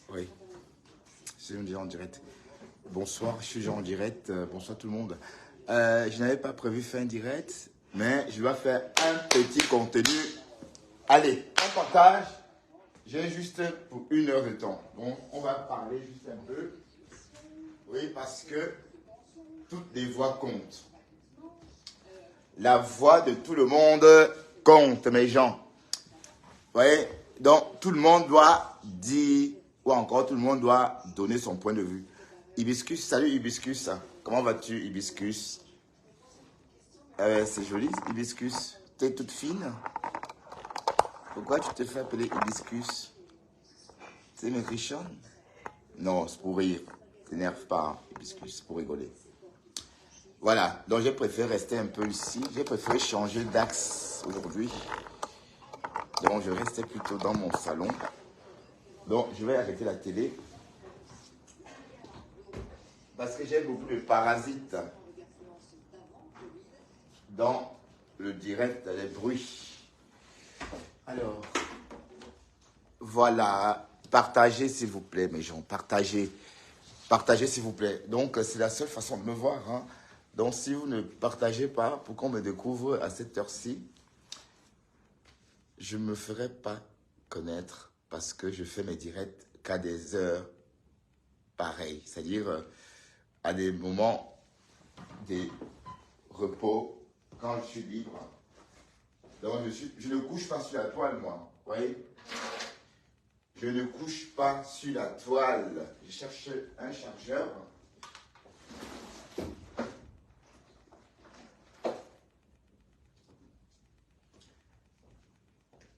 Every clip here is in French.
Oui, c'est déjà en direct. Bonsoir, je suis déjà en direct. Bonsoir tout le monde. Je n'avais pas prévu faire un direct, mais je dois faire un petit contenu. Allez, on partage. J'ai juste pour 1 heure de temps. Donc, on va parler juste un peu. Oui, parce que toutes les voix comptent. La voix de tout le monde compte, mes gens. Vous voyez? Donc, tout le monde doit dire, ou encore tout le monde doit donner son point de vue. Hibiscus, salut Hibiscus. Comment vas-tu, Hibiscus? C'est joli, Hibiscus. T'es toute fine. Pourquoi tu te fais appeler Hibiscus? C'est une richonne? Non, c'est pour rire. T'énerve pas, hein, Hibiscus, c'est pour rigoler. Voilà, donc j'ai préféré rester un peu ici. J'ai préféré changer d'axe aujourd'hui. Donc je restais plutôt dans mon salon. Donc je vais arrêter la télé. Parce que j'ai beaucoup de parasites dans le direct, les bruits. Alors, voilà. Partagez s'il vous plaît, mes gens. Partagez. Partagez s'il vous plaît. Donc, c'est la seule façon de me voir. Hein. Donc, si vous ne partagez pas pour qu'on me découvre à cette heure-ci, je ne me ferai pas connaître parce que je fais mes directs qu'à des heures pareilles. C'est-à-dire à des moments, des repos, quand je suis libre. Donc, je ne couche pas sur la toile, moi. Vous voyez? Je ne couche pas sur la toile. Je cherche un chargeur.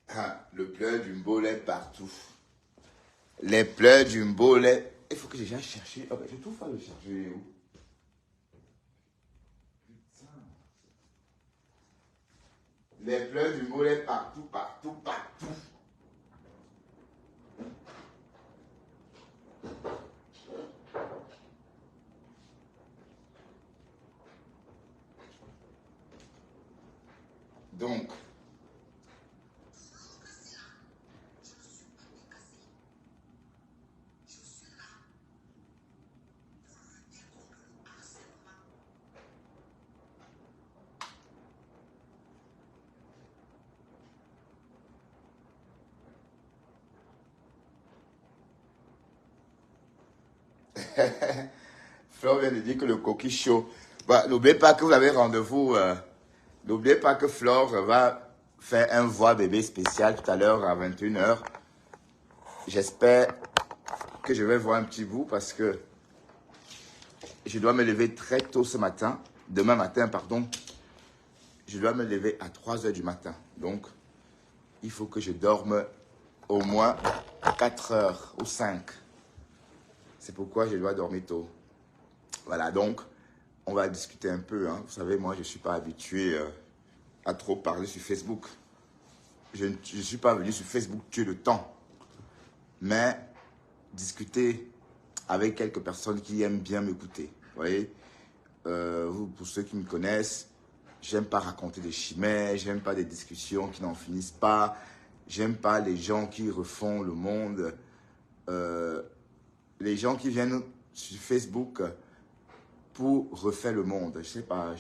Ah, le pleur du mbolet partout. Les pleurs du mbolet. Il faut que j'aille chercher. Oh, ben, je trouve pas le chargeur. Où? Putain. Les pleurs du mbolet partout, partout, partout. Donc, Flore vient de dire que le coquille chaud. Bah, n'oubliez pas que vous avez rendez-vous. N'oubliez pas que Flore va faire un voix bébé spécial tout à l'heure à 21 h. J'espère que je vais voir un petit bout parce que je dois me lever très tôt ce matin. Demain matin, pardon. Je dois me lever à 3 h du matin. Donc, il faut que je dorme au moins 4 heures ou 5. C'est pourquoi je dois dormir tôt. Voilà, donc, on va discuter un peu. Hein. Vous savez, moi, je ne suis pas habitué à trop parler sur Facebook. Je ne suis pas venu sur Facebook tuer le temps. Mais discuter avec quelques personnes qui aiment bien m'écouter. Vous voyez, pour ceux qui me connaissent, j'aime pas raconter des chimères, j'aime pas des discussions qui n'en finissent pas, j'aime pas les gens qui refont le monde, les gens qui viennent sur Facebook pour refaire le monde. Je sais pas,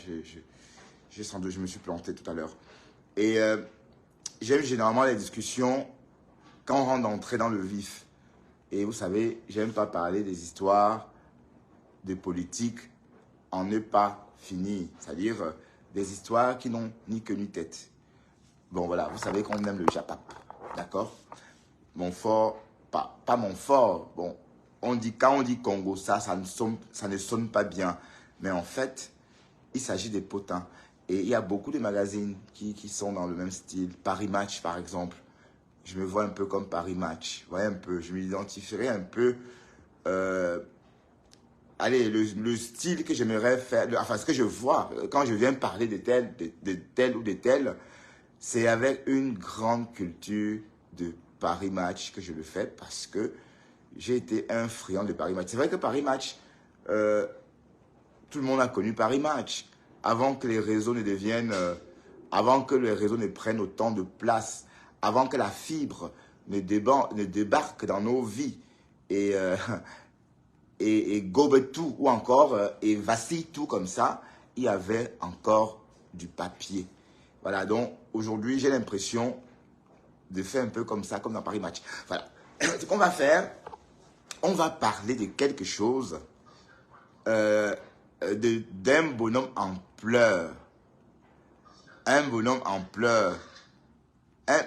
sans doute, je me suis planté tout à l'heure. Et j'aime généralement les discussions quand on rentre d'entrer dans le vif. Et vous savez, j'aime pas parler des histoires de politique en ne pas finir. C'est-à-dire des histoires qui n'ont ni queue ni tête. Bon voilà, vous savez qu'on aime le japap. D'accord? Mon fort, pas mon fort. Bon, quand on dit Congo, ça ne sonne pas bien. Mais en fait, il s'agit des potins. Et il y a beaucoup de magazines qui sont dans le même style. Paris Match, par exemple. Je me vois un peu comme Paris Match. Vous voyez un peu, je m'identifierais un peu. Allez, le style que j'aimerais faire, enfin ce que je vois quand je viens parler de tel ou de tel, c'est avec une grande culture de Paris Match que je le fais parce que j'ai été un friand de Paris Match. C'est vrai que Paris Match, tout le monde a connu Paris Match. Avant que les réseaux ne deviennent, avant que les réseaux ne prennent autant de place, avant que la fibre ne débarque dans nos vies et, et gobe tout, ou encore et vacille tout comme ça, il y avait encore du papier. Voilà, donc aujourd'hui, j'ai l'impression de faire un peu comme ça, comme dans Paris Match. Voilà, ce qu'on va faire, on va parler de quelque chose, d'un bonhomme en pleurs. Un bonhomme en pleurs.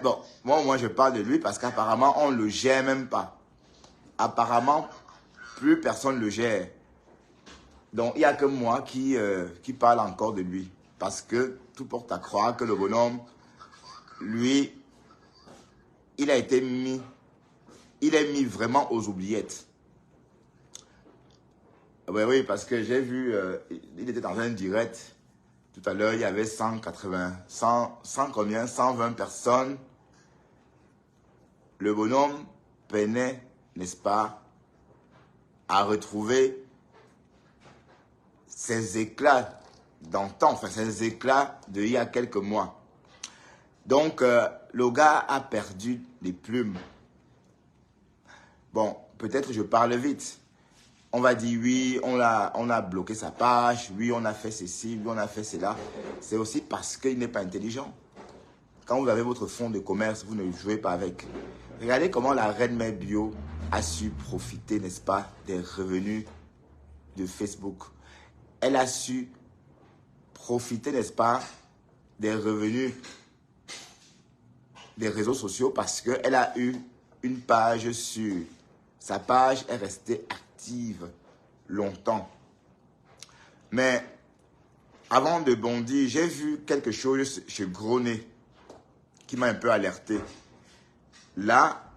Bon, moi, je parle de lui parce qu'apparemment, on ne le gère même pas. Apparemment, plus personne ne le gère. Donc, il n'y a que moi qui parle encore de lui. Parce que tout porte à croire que le bonhomme, lui, il est mis vraiment aux oubliettes. Oui, parce que j'ai vu, il était dans un direct. Tout à l'heure, il y avait 120 personnes. Le bonhomme peinait, n'est-ce pas, à retrouver ses éclats d'antan, enfin ses éclats d'il y a quelques mois. Donc, le gars a perdu les plumes. Bon, peut-être je parle vite. On va dire oui, on a bloqué sa page, oui, on a fait ceci, oui, on a fait cela. C'est aussi parce qu'il n'est pas intelligent. Quand vous avez votre fonds de commerce, vous ne jouez pas avec. Regardez comment la reine mère bio a su profiter, n'est-ce pas, des revenus de Facebook. Elle a su profiter, n'est-ce pas, des revenus des réseaux sociaux parce qu'elle a eu une page sûre. Sa page est restée active longtemps. Mais avant de bondir, j'ai vu quelque chose chez Gronet qui m'a un peu alerté. Là,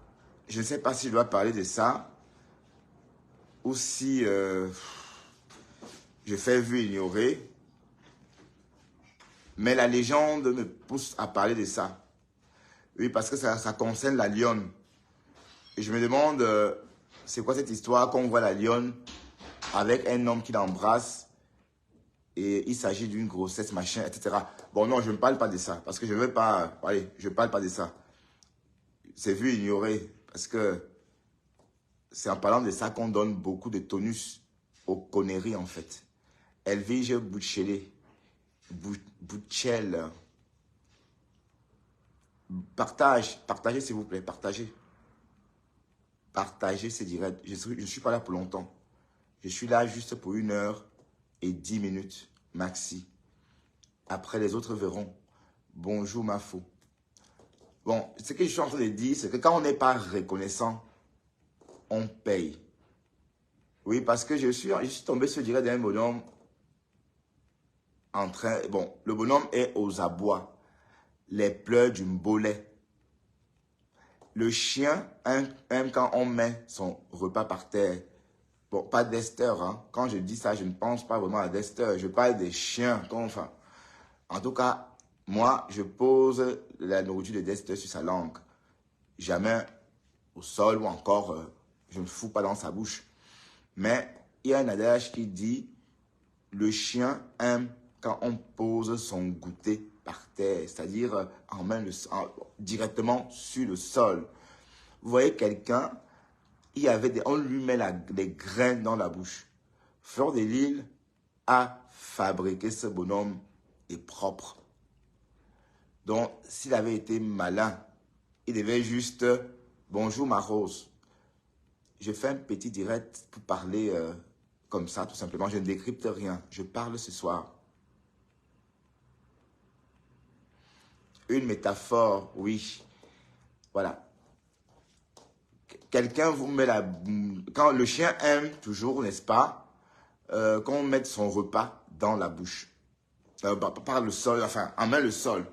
je ne sais pas si je dois parler de ça ou si je fais vu ignorer. Mais la légende me pousse à parler de ça. Oui, parce que ça concerne la lionne. Et je me demande, c'est quoi cette histoire qu'on voit la lionne avec un homme qui l'embrasse et il s'agit d'une grossesse, machin, etc. Bon, non, je ne parle pas de ça parce que je ne veux pas... Allez, je ne parle pas de ça. C'est vu ignorer parce que c'est en parlant de ça qu'on donne beaucoup de tonus aux conneries, en fait. Elvige Bouchele. Bouchel. Partagez s'il vous plaît, partagez. Partagez ces directs. Je ne suis pas là pour longtemps. Je suis là juste pour 1h10 maxi. Après, les autres verront. Bonjour, ma fou. Bon, ce que je suis en train de dire, c'est que quand on n'est pas reconnaissant, on paye. Oui, parce que je suis tombé sur le direct d'un bonhomme en train... Bon, le bonhomme est aux abois. Les pleurs du mbolet. Le chien aime quand on met son repas par terre. Bon, pas Dexter, hein. Quand je dis ça, je ne pense pas vraiment à Dexter. Je parle des chiens. Enfin, en tout cas, moi, je pose la nourriture de Dexter sur sa langue. Jamais au sol ou encore, je ne fous pas dans sa bouche. Mais il y a un adage qui dit, le chien aime quand on pose son goûter par terre, c'est-à-dire directement sur le sol. Vous voyez quelqu'un, on lui met des graines dans la bouche. Fleur de Lille a fabriqué ce bonhomme et propre. Donc, s'il avait été malin, il devait juste, bonjour ma rose. Je fais un petit direct pour parler comme ça, tout simplement. Je ne décrypte rien. Je parle ce soir. Une métaphore, oui. Voilà. Quelqu'un vous met la... Quand le chien aime toujours, n'est-ce pas, qu'on mette son repas dans la bouche. Par le sol, enfin, en main le sol.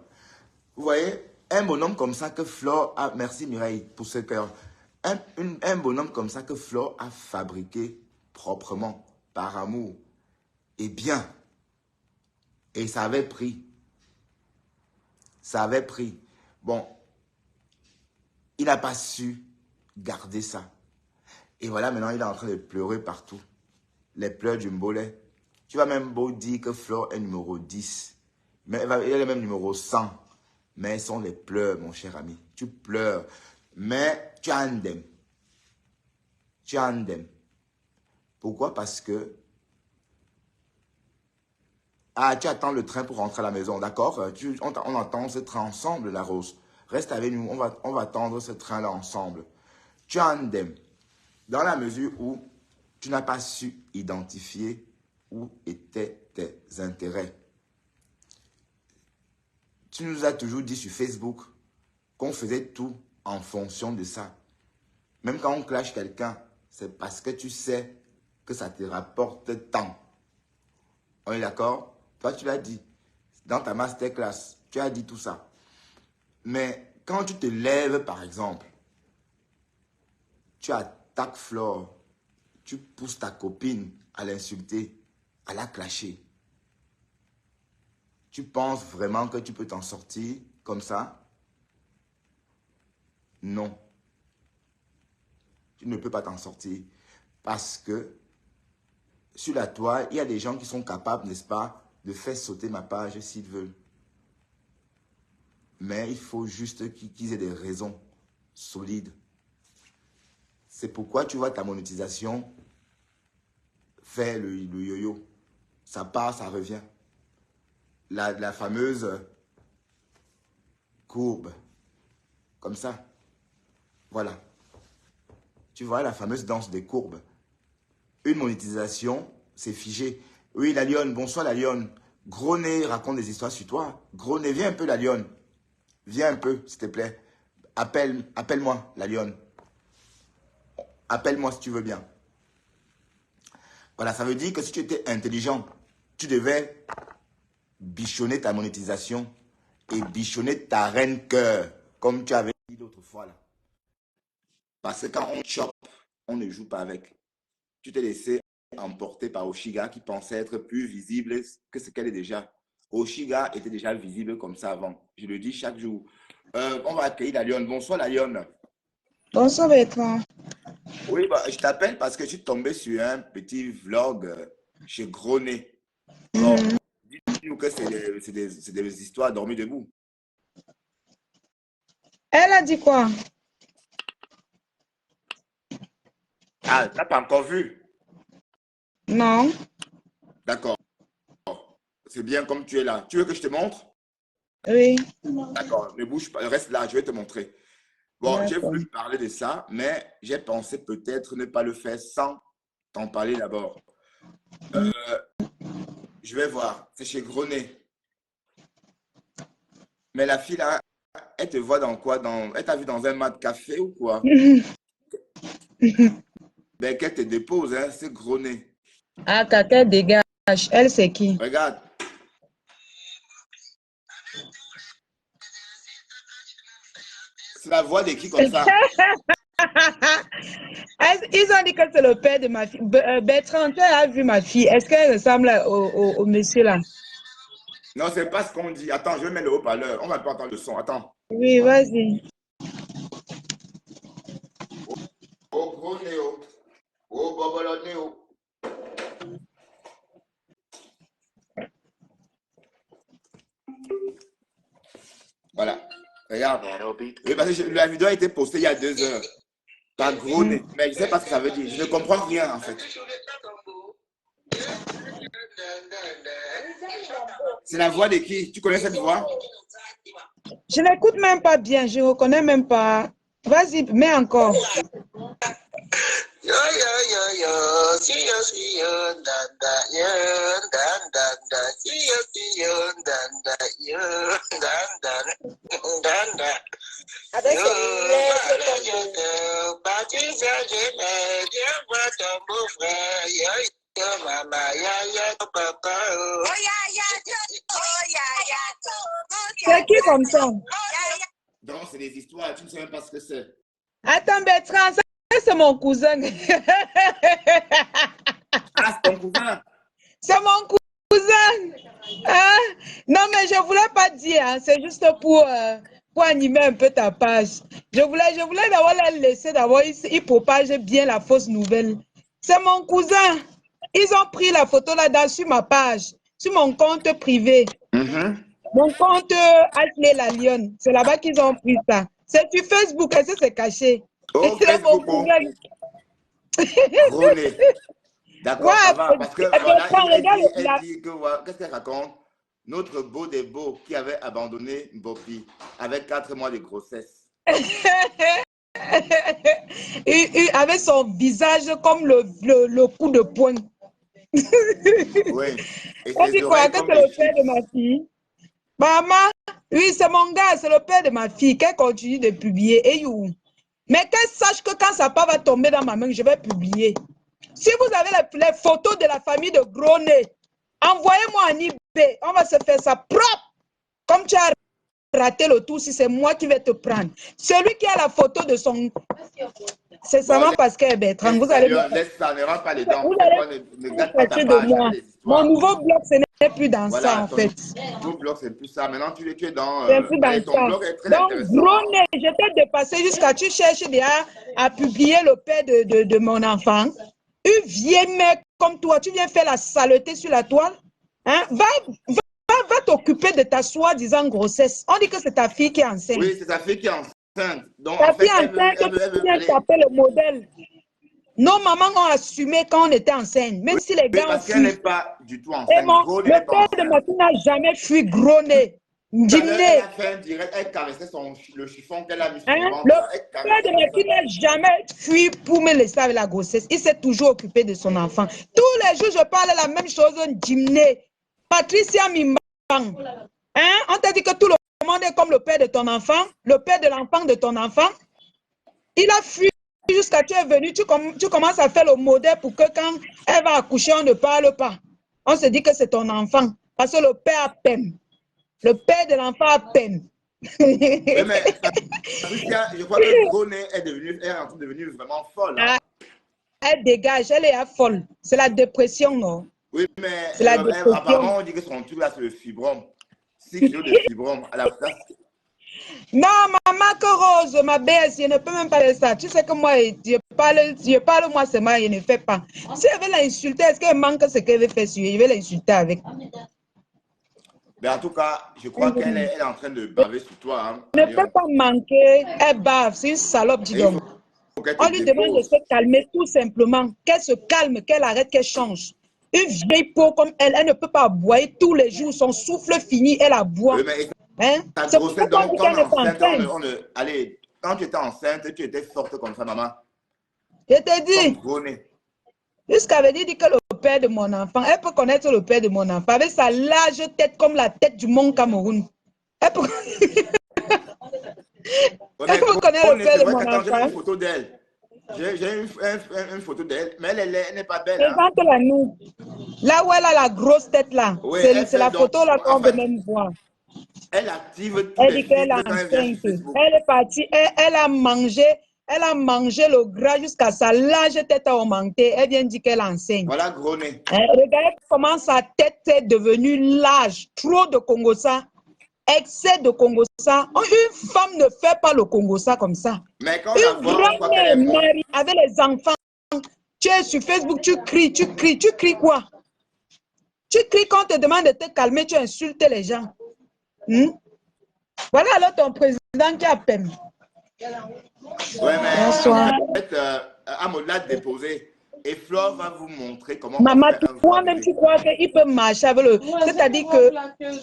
Vous voyez, un bonhomme comme ça que Flore a... Merci Mireille pour ce cœur. Un bonhomme comme ça que Flore a fabriqué proprement, par amour. Et bien. Et ça avait pris. Ça avait pris. Bon, il n'a pas su garder ça. Et voilà, maintenant, il est en train de pleurer partout. Les pleurs du mbolet. Tu vas même beau dire que Flore est numéro 10. Mais elle est le même numéro 100. Mais ce sont les pleurs, mon cher ami. Tu pleures. Mais tu as un dème. Tu as un dème. Pourquoi? Parce que tu attends le train pour rentrer à la maison, d'accord? On attend ce train ensemble, la Rose. Reste avec nous, on va attendre ce train-là ensemble. Tu as un dème. Dans la mesure où tu n'as pas su identifier où étaient tes intérêts. Tu nous as toujours dit sur Facebook qu'on faisait tout en fonction de ça. Même quand on clash quelqu'un, c'est parce que tu sais que ça te rapporte tant. On est d'accord? Toi, tu l'as dit. Dans ta masterclass, tu as dit tout ça. Mais quand tu te lèves, par exemple, tu attaques Flore, tu pousses ta copine à l'insulter, à la clasher. Tu penses vraiment que tu peux t'en sortir comme ça? Non. Tu ne peux pas t'en sortir. Parce que sur la toile, il y a des gens qui sont capables, n'est-ce pas, de faire sauter ma page s'ils veulent. Mais il faut juste qu'ils aient des raisons solides. C'est pourquoi tu vois ta monétisation faire le yo-yo. Ça part, ça revient. La fameuse courbe. Comme ça. Voilà. Tu vois la fameuse danse des courbes. Une monétisation, c'est figé. Oui, la lionne, bonsoir la lionne. Gros nez raconte des histoires sur toi. Gros nez, viens un peu la lionne. Viens un peu, s'il te plaît. Appelle-moi la lionne. Appelle-moi si tu veux bien. Voilà, ça veut dire que si tu étais intelligent, tu devais bichonner ta monétisation et bichonner ta reine cœur, comme tu avais dit l'autre fois là. Parce que quand on chope, on ne joue pas avec. Tu t'es laissé emporter par Oshiga qui pensait être plus visible que ce qu'elle est déjà. Oshiga était déjà visible comme ça avant. Je le dis chaque jour. On va accueillir la lionne. Bonsoir la lionne. Bonsoir Bertrand. Oui, bah, je t'appelle parce que je suis tombé sur un petit vlog chez Gronet. Bon, dis-nous que c'est des histoires dormies debout. Elle a dit quoi? Ah, t'as pas encore vu? Non. D'accord. C'est bien comme tu es là. Tu veux que je te montre? Oui. D'accord, ne bouge pas, reste là, je vais te montrer. Bon, j'ai D'accord. voulu parler de ça, mais j'ai pensé peut-être ne pas le faire sans t'en parler d'abord. Je vais voir, c'est chez Grenet. Mais la fille là, elle te voit dans quoi? Elle t'a vu dans un mat de café ou quoi? Ben, qu'elle te dépose, hein, c'est Grenet. Ah, qu'elle dégage. Elle, c'est qui? Regarde. C'est la voix de qui comme ça? Ils ont dit que c'est le père de ma fille. Bertrand, tu as vu ma fille. Est-ce qu'elle ressemble au monsieur là? Non, c'est pas ce qu'on dit. Attends, je vais mettre le haut-parleur. On va pas entendre le son. Attends. Oui, vas-y. Oh, Grenet, oh. Oh, Bobolone, oh. Voilà. Regarde. Oui, parce que la vidéo a été postée il y a 2 heures. Par Grenet. Mais je ne sais pas ce que ça veut dire. Je ne comprends rien en fait. C'est la voix de qui? Tu connais cette voix? Je n'écoute même pas bien. Je ne reconnais même pas. Vas-y, mets encore. Yo yo yo yo, see you, dan. Avec Yo, mama, papa. c'est qui comme ça? Donc, c'est des histoires. Tu ne sais même pas ce que c'est. Attends, Bertrand, ça, c'est mon cousin. Ah, c'est ton cousin. C'est mon cousin. Hein? Non, mais je ne voulais pas dire. Hein. C'est juste pour animer un peu ta page. Je voulais d'abord la laisser. D'abord, il propage bien la fausse nouvelle. C'est mon cousin. Ils ont pris la photo là-dedans sur ma page, sur mon compte privé. Mon compte Ashley la Lionne. C'est là-bas qu'ils ont pris ça. C'est sur Facebook, et c'est caché. Oh, C'est mon Facebook. problème. René. D'accord, Ouais, ça va. Parce que voilà, regarde, dit que voilà, qu'est-ce qu'elle raconte? Notre beau des beaux qui avait abandonné Bopi avec 4 mois de grossesse. il avait son visage comme le coup de poing. Oui. Et On ses dit quoi? oreilles Que comme c'est des le père de ma fille? Maman, oui, c'est mon gars, c'est le père de ma fille. Qu'elle continue de publier. Et you? Mais qu'elle sache que quand sa part va tomber dans ma main, je vais publier. Si vous avez les photos de la famille de Gros Nez, envoyez-moi en eBay. On va se faire ça propre. Comme tu as raté le tout, si c'est moi qui vais te prendre. Celui qui a la photo de son... C'est seulement parce qu'elle est Bertrand. Vous allez... Laisse ça, ne rentre pas dedans. Vous allez Ne gâte pas ta chercher page de moi. avec les Mon histoires. nouveau blog, ce n'est plus dans Voilà, ça, en fait. Ton blog, c'est plus ça. Maintenant, tu es dans... C'est plus dans ton ça. blog est très Donc, intéressant. Gros Nez, je t'ai dépassé jusqu'à... Tu cherches déjà à publier le père de mon enfant. Un vieil mec comme toi, tu viens faire la saleté sur la toile. Hein? Va t'occuper de ta soi-disant grossesse. On dit que c'est ta fille qui est enceinte. Oui, c'est ta fille qui est enceinte. Donc, Ta en fait, fille enceinte, tu viens taper le modèle. Nos mamans ont assumé quand on était enceinte, même si les gars ont parce fui. qu'elle n'est pas du tout enceinte. Le père de ma fille n'a jamais fui Gros Nez. Elle a fait un direct, elle caressait le chiffon qu'elle a mis sur le ventre. Le père de ma fille n'a jamais fui pour me laisser avec la grossesse. Il s'est toujours occupé de son enfant. Tous les jours, je parle la même chose, Jimné. Patricia Mimban. Hein? On t'a dit que tout le monde est comme le père de ton enfant, le père de l'enfant de ton enfant. Il a fui jusqu'à tu es venu, tu commences à faire le modèle pour que quand elle va accoucher, on ne parle pas. On se dit que c'est ton enfant. Parce que le père a peine. Le père de l'enfant a peine. Oui, mais Patricia, je crois que Gros Nez est en train de devenir vraiment folle. Hein? Elle dégage, elle est folle. C'est la dépression, non? Oui, mais apparemment, on dit que son truc là, c'est le fibrome. 6 kilos de fibrome à la place. Non, maman, que Rose, ma baisse, je ne peux même pas faire ça. Tu sais que moi, je parle moi seulement, je ne fais pas. Si elle veut l'insulter, est-ce qu'elle manque ce qu'elle veut faire sur? Je vais l'insulter avec. Mais en tout cas, je crois qu'elle est en train de baver sur toi. Hein, ne peut pas manquer, elle bave, c'est une salope, dis donc. On lui demande de se calmer tout simplement, qu'elle se calme, qu'elle arrête, qu'elle change. Une vieille peau comme elle, elle ne peut pas boire tous les jours, son souffle fini, elle a boit. Hein? Ta grossesse, donc, allez, quand tu étais enceinte, tu étais forte comme ça, maman. Je t'ai dit, jusqu'à venir dire que le père de mon enfant, elle peut connaître le père de mon enfant avec sa large tête comme la tête du Mont Cameroun. Elle peut... elle peut connaître le père de mon enfant. J'ai une photo d'elle. J'ai une photo d'elle, mais elle n'est pas belle. Présente-la nous. Là où elle a la grosse tête là, oui, c'est la photo là qu'on veut même voir. Elle active elle dit qu'elle est enceinte. Elle est partie, elle a mangé le gras jusqu'à sa large tête a augmenté. Elle vient dire qu'elle est enceinte. Voilà, Gros Nez. Regardez comment sa tête est devenue large. Trop de Congossa. Excès de Congossa. Une femme ne fait pas le Congossa comme ça. Mais quand une grande mère avec les enfants, tu es sur Facebook, tu cries quoi? Tu cries quand on te demande de te calmer, tu insultes les gens. Voilà alors ton président qui a peine. Oui, mais bonsoir. En fait, Amour l'a déposé. Et Flore va vous montrer comment... Maman, toi-même, tu crois qu'il peut marcher avec le... C'est-à-dire que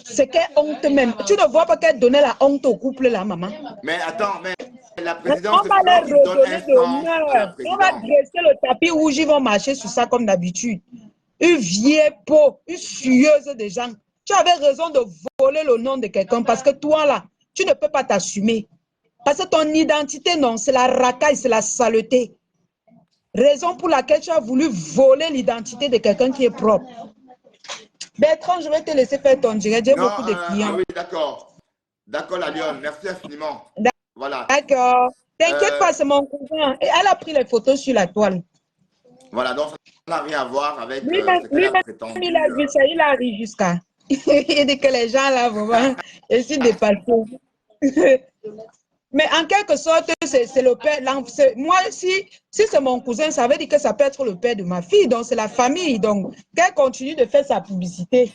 c'est quelle honte même. Tu ne vois pas qu'elle donnait la honte au couple là, maman. Mais attends, mais la présidence... On va leur redonner de l'honneur. On va dresser le tapis rouge, ils vont marcher sur ça comme d'habitude. Une vieille peau, une sueuse de gens. Tu avais raison de voler le nom de quelqu'un parce que toi là, tu ne peux pas t'assumer. Parce que ton identité, non, c'est la racaille, c'est la saleté. Raison pour laquelle tu as voulu voler l'identité de quelqu'un qui est propre. Bertrand, je vais te laisser faire ton direct. J'ai beaucoup de clients. Oui, d'accord. D'accord, la Lionne. Merci infiniment. Voilà. D'accord. T'inquiète pas, c'est mon cousin. Et elle a pris les photos sur la toile. Voilà, donc ça n'a rien à voir avec ce qu'elle a prétendu. Il a vu ça, il arrive jusqu'à. Il dit que les gens là, vraiment, je suis dépassé. Mais en quelque sorte, c'est le père. Moi, si c'est mon cousin, ça veut dire que ça peut être le père de ma fille. Donc, c'est la famille. Donc, qu'elle continue de faire sa publicité.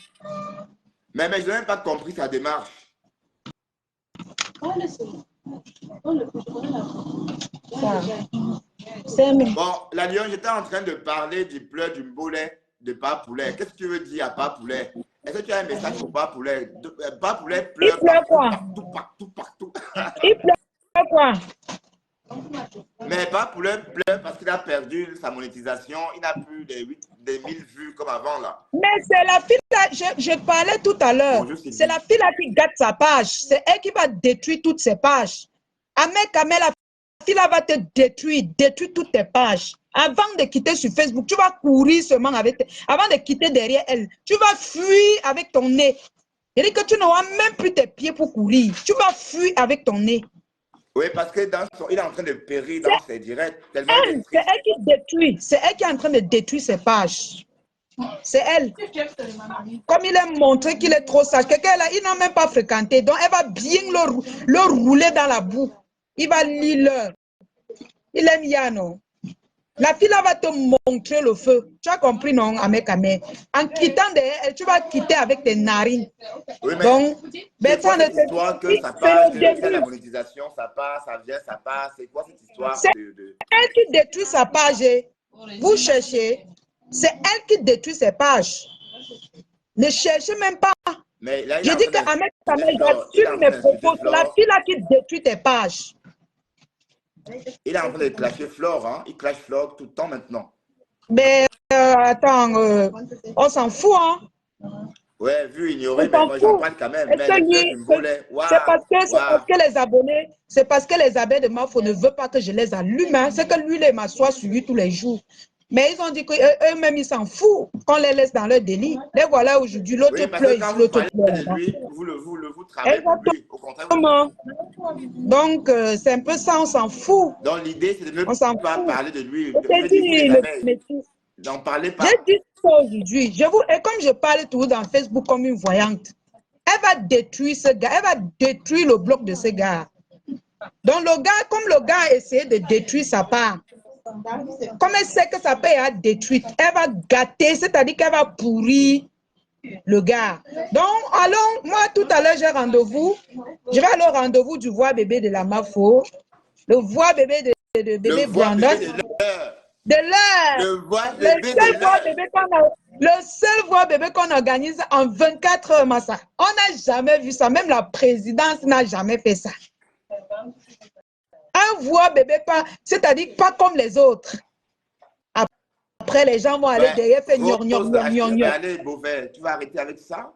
Mais je n'ai même pas compris sa démarche. Bon, la Lyon, j'étais en train de parler du pleur du boulet de Papa Poulet. Qu'est-ce que tu veux dire à Papa Poulet? Est-ce que tu as un message pour Papa Poulet? Papa Poulet pleure partout. Il pleure quoi? Mais Papa Poulet pleure parce qu'il a perdu sa monétisation. Il n'a plus des 1000 vues comme avant là. Mais c'est la fille là, je parlais tout à l'heure. C'est la fille là qui gâte sa page. C'est elle qui va détruire toutes ses pages. Ahmed Kamel, la fille là va te détruire toutes tes pages. Avant de quitter sur Facebook, tu vas courir seulement avant de quitter derrière elle. Tu vas fuir avec ton nez. C'est-à-dire que tu n'auras même plus tes pieds pour courir. Tu vas fuir avec ton nez. Oui, parce que il est en train de périr dans ses directs. C'est elle qui détruit. C'est elle qui est en train de détruire ses pages. C'est elle. Comme il a montré qu'il est trop sage. Quelqu'un là, il n'a même pas fréquenté. Donc, elle va bien le rouler dans la boue. Il va lire l'heure. Il aime Yano. La fille là va te montrer le feu. Tu as compris, non, Ahmed Kamel? En quittant derrière elle, tu vas quitter avec tes narines. Oui, mais donc, c'est quoi cette histoire que ça passe, que la monétisation, ça passe, ça vient, ça passe? C'est quoi cette histoire C'est elle qui détruit sa page. Vous cherchez. C'est elle qui détruit ses pages. Ne cherchez même pas. Mais là, je dis qu'Ahmed Kamel assume mes propos. C'est la fille là qui détruit tes pages. Il est en train de clasher Flore, hein? Il clash Flore tout le temps maintenant. Mais attends, on s'en fout, hein? Ouais, vu ignorer, mais moi j'en parle quand même. C'est parce que les abonnés, c'est parce que les abonnés de Mafo ne veulent pas que je les allume. Hein? C'est que lui, il m'assoit sur lui tous les jours. Mais ils ont dit qu'eux-mêmes, ils s'en foutent qu'on les laisse dans leur délit. Les voilà aujourd'hui, l'autre pleure ici, l'autre pleure. Vous travaillez pour lui, au contraire. Donc, c'est un peu ça, on s'en fout. Donc, l'idée, c'est de ne pas parler de lui. N'en parlez pas. J'ai dit ça aujourd'hui. Et comme je parle toujours dans Facebook comme une voyante, elle va détruire ce gars. Elle va détruire le bloc de ce gars. Donc, le gars, comme le gars a essayé de détruire sa part, comme elle sait que sa part est détruite, elle va gâter, c'est-à-dire qu'elle va pourrir le gars. Donc, allons, moi, tout à l'heure, j'ai rendez-vous. Je vais aller au rendez-vous du voix bébé de la Mafo, le voix bébé de bébé Brandon. De l'heure. Le seul voix bébé qu'on organise en 24 heures, Massa. On n'a jamais vu ça. Même la présidence n'a jamais fait ça. Un voix bébé, c'est-à-dire pas comme les autres. Après, les gens vont aller derrière faire gnon. Allez, Beauvais, tu vas arrêter avec ça?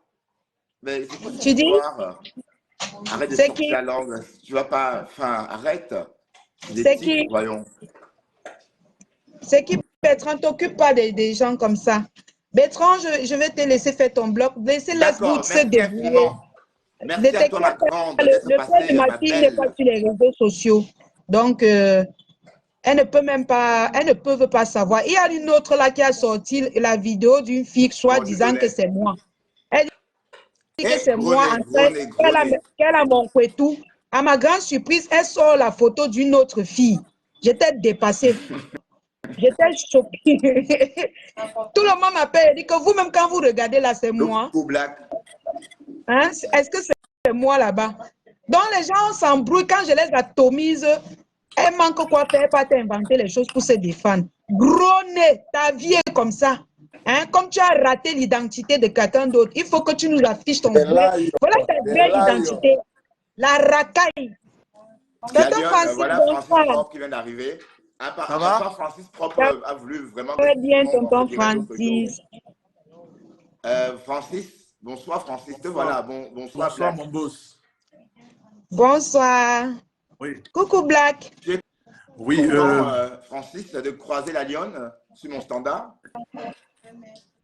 Mais tu dis? Arrête de sortir la langue. Tu vas pas... Enfin, arrête. C'est qui? Voyons. C'est qui, Bertrand? T'occupe pas des gens comme ça. Bertrand, je vais te laisser faire ton bloc. Laisse Good se débrouiller. Merci à toi, ma grande. Le père de ma fille n'est pas sur les réseaux sociaux. Donc, elle ne peut même pas, elle ne peut pas savoir. Il y a une autre là qui a sorti la vidéo d'une fille, soit disant que c'est moi. Elle dit que c'est moi. Qu'elle a mon couetou. À ma grande surprise, elle sort la photo d'une autre fille. J'étais dépassée. J'étais choquée. Tout le monde m'appelle et dit que vous-même, quand vous regardez là, c'est moi. Hein? Est-ce que c'est moi là-bas? Donc, les gens s'embrouillent. Quand je les atomise, elles manquent quoi faire, pas t'inventer les choses pour se défendre. Gros nez, ta vie est comme ça. Hein? Comme tu as raté l'identité de quelqu'un d'autre, il faut que tu nous affiches ton vrai. Voilà ta vraie identité. La racaille. Tonton Francis, voilà Francis qui vient d'arriver. Ça va? Francis propre a voulu vraiment... Très bien, tonton Francis. Francis, bonsoir Francis, te voilà. Bonsoir, bonsoir mon boss. Bonsoir. Oui. Coucou Black. Oui, Francis, de croiser la lionne sur mon standard.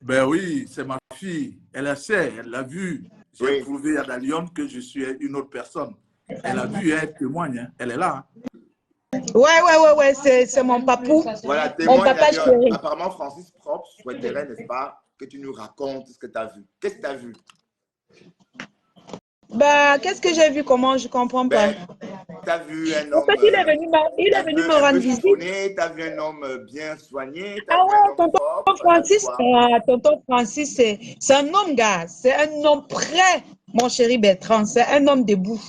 Ben oui, c'est ma fille. Elle sait, elle l'a vu. J'ai prouvé à la lionne que je suis une autre personne. Elle a vu, elle témoigne, hein. Elle est là. Ouais, c'est mon papou. Voilà, témoigne, mon papa chéri. Apparemment, Francis propre souhaiterait, n'est-ce pas, que tu nous racontes ce que tu as vu. Qu'est-ce que tu as vu? Bah, qu'est-ce que j'ai vu? Comment? Je comprends pas. tu as vu un En homme fait, il est venu, me un rendre peu visite. chiffonné, tu as vu un homme bien soigné, tu as Ah vu un ouais, homme tonton propre, Francis, tonton Francis, c'est un homme, gars. C'est un homme prêt, mon chéri Bertrand. C'est un homme debout.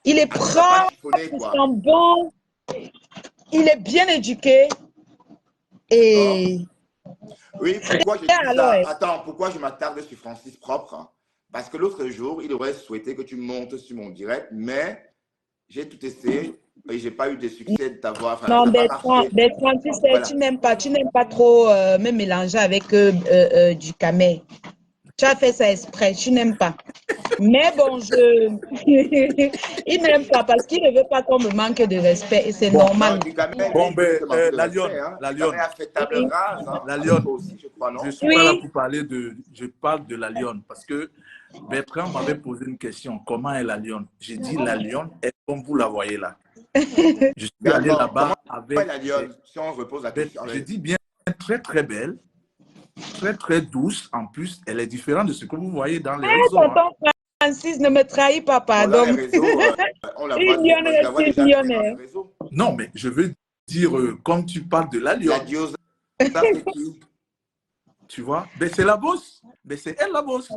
Il est Ah, tu n'as pas propre, chiffonné, il quoi. sent bon, il est bien éduqué. D'accord. Et Oui, pourquoi je dis alors, ça? Attends, pourquoi je m'attarde sur Francis propre? Parce que l'autre jour, il aurait souhaité que tu montes sur mon direct, mais j'ai tout essayé et j'ai pas eu de succès de t'avoir. Enfin, ça non, n'a pas marché. Bertrand, tu sais, Voilà. tu n'aimes pas trop me mélanger avec du camé. Tu as fait ça exprès, tu n'aimes pas. Mais bon, il n'aime pas parce qu'il ne veut pas qu'on me manque de respect et c'est Bon, normal. Non, Ducamel, lui, bon il veut te manquer de la respect. lionne, Hein. la Ducamel lionne, a fait table Oui, rase, hein, la avec lionne. toi aussi, je crois, Je non? suis pas là oui. pour parler de... Je parle de la lionne parce que Bertrand m'avait posé une question. Comment est la lionne? J'ai dit la lionne est comme vous la voyez là. Je suis allé D'accord. Comment là-bas est avec... la lionne? Si on repose la question. Je dis bien très très belle, très très douce. En plus, elle est différente de ce que vous voyez dans les réseaux. Hein. Tonton Francis, ne me trahis pas, Bon, dans les pardon. réseaux, on la voit, Une lionne je la reste vois une déjà très dans les lionne. réseaux. Non, mais je veux dire, comme tu parles de la La lionne, diosa, c'est qui? tu vois, ben c'est la bosse. Ben c'est elle la bosse.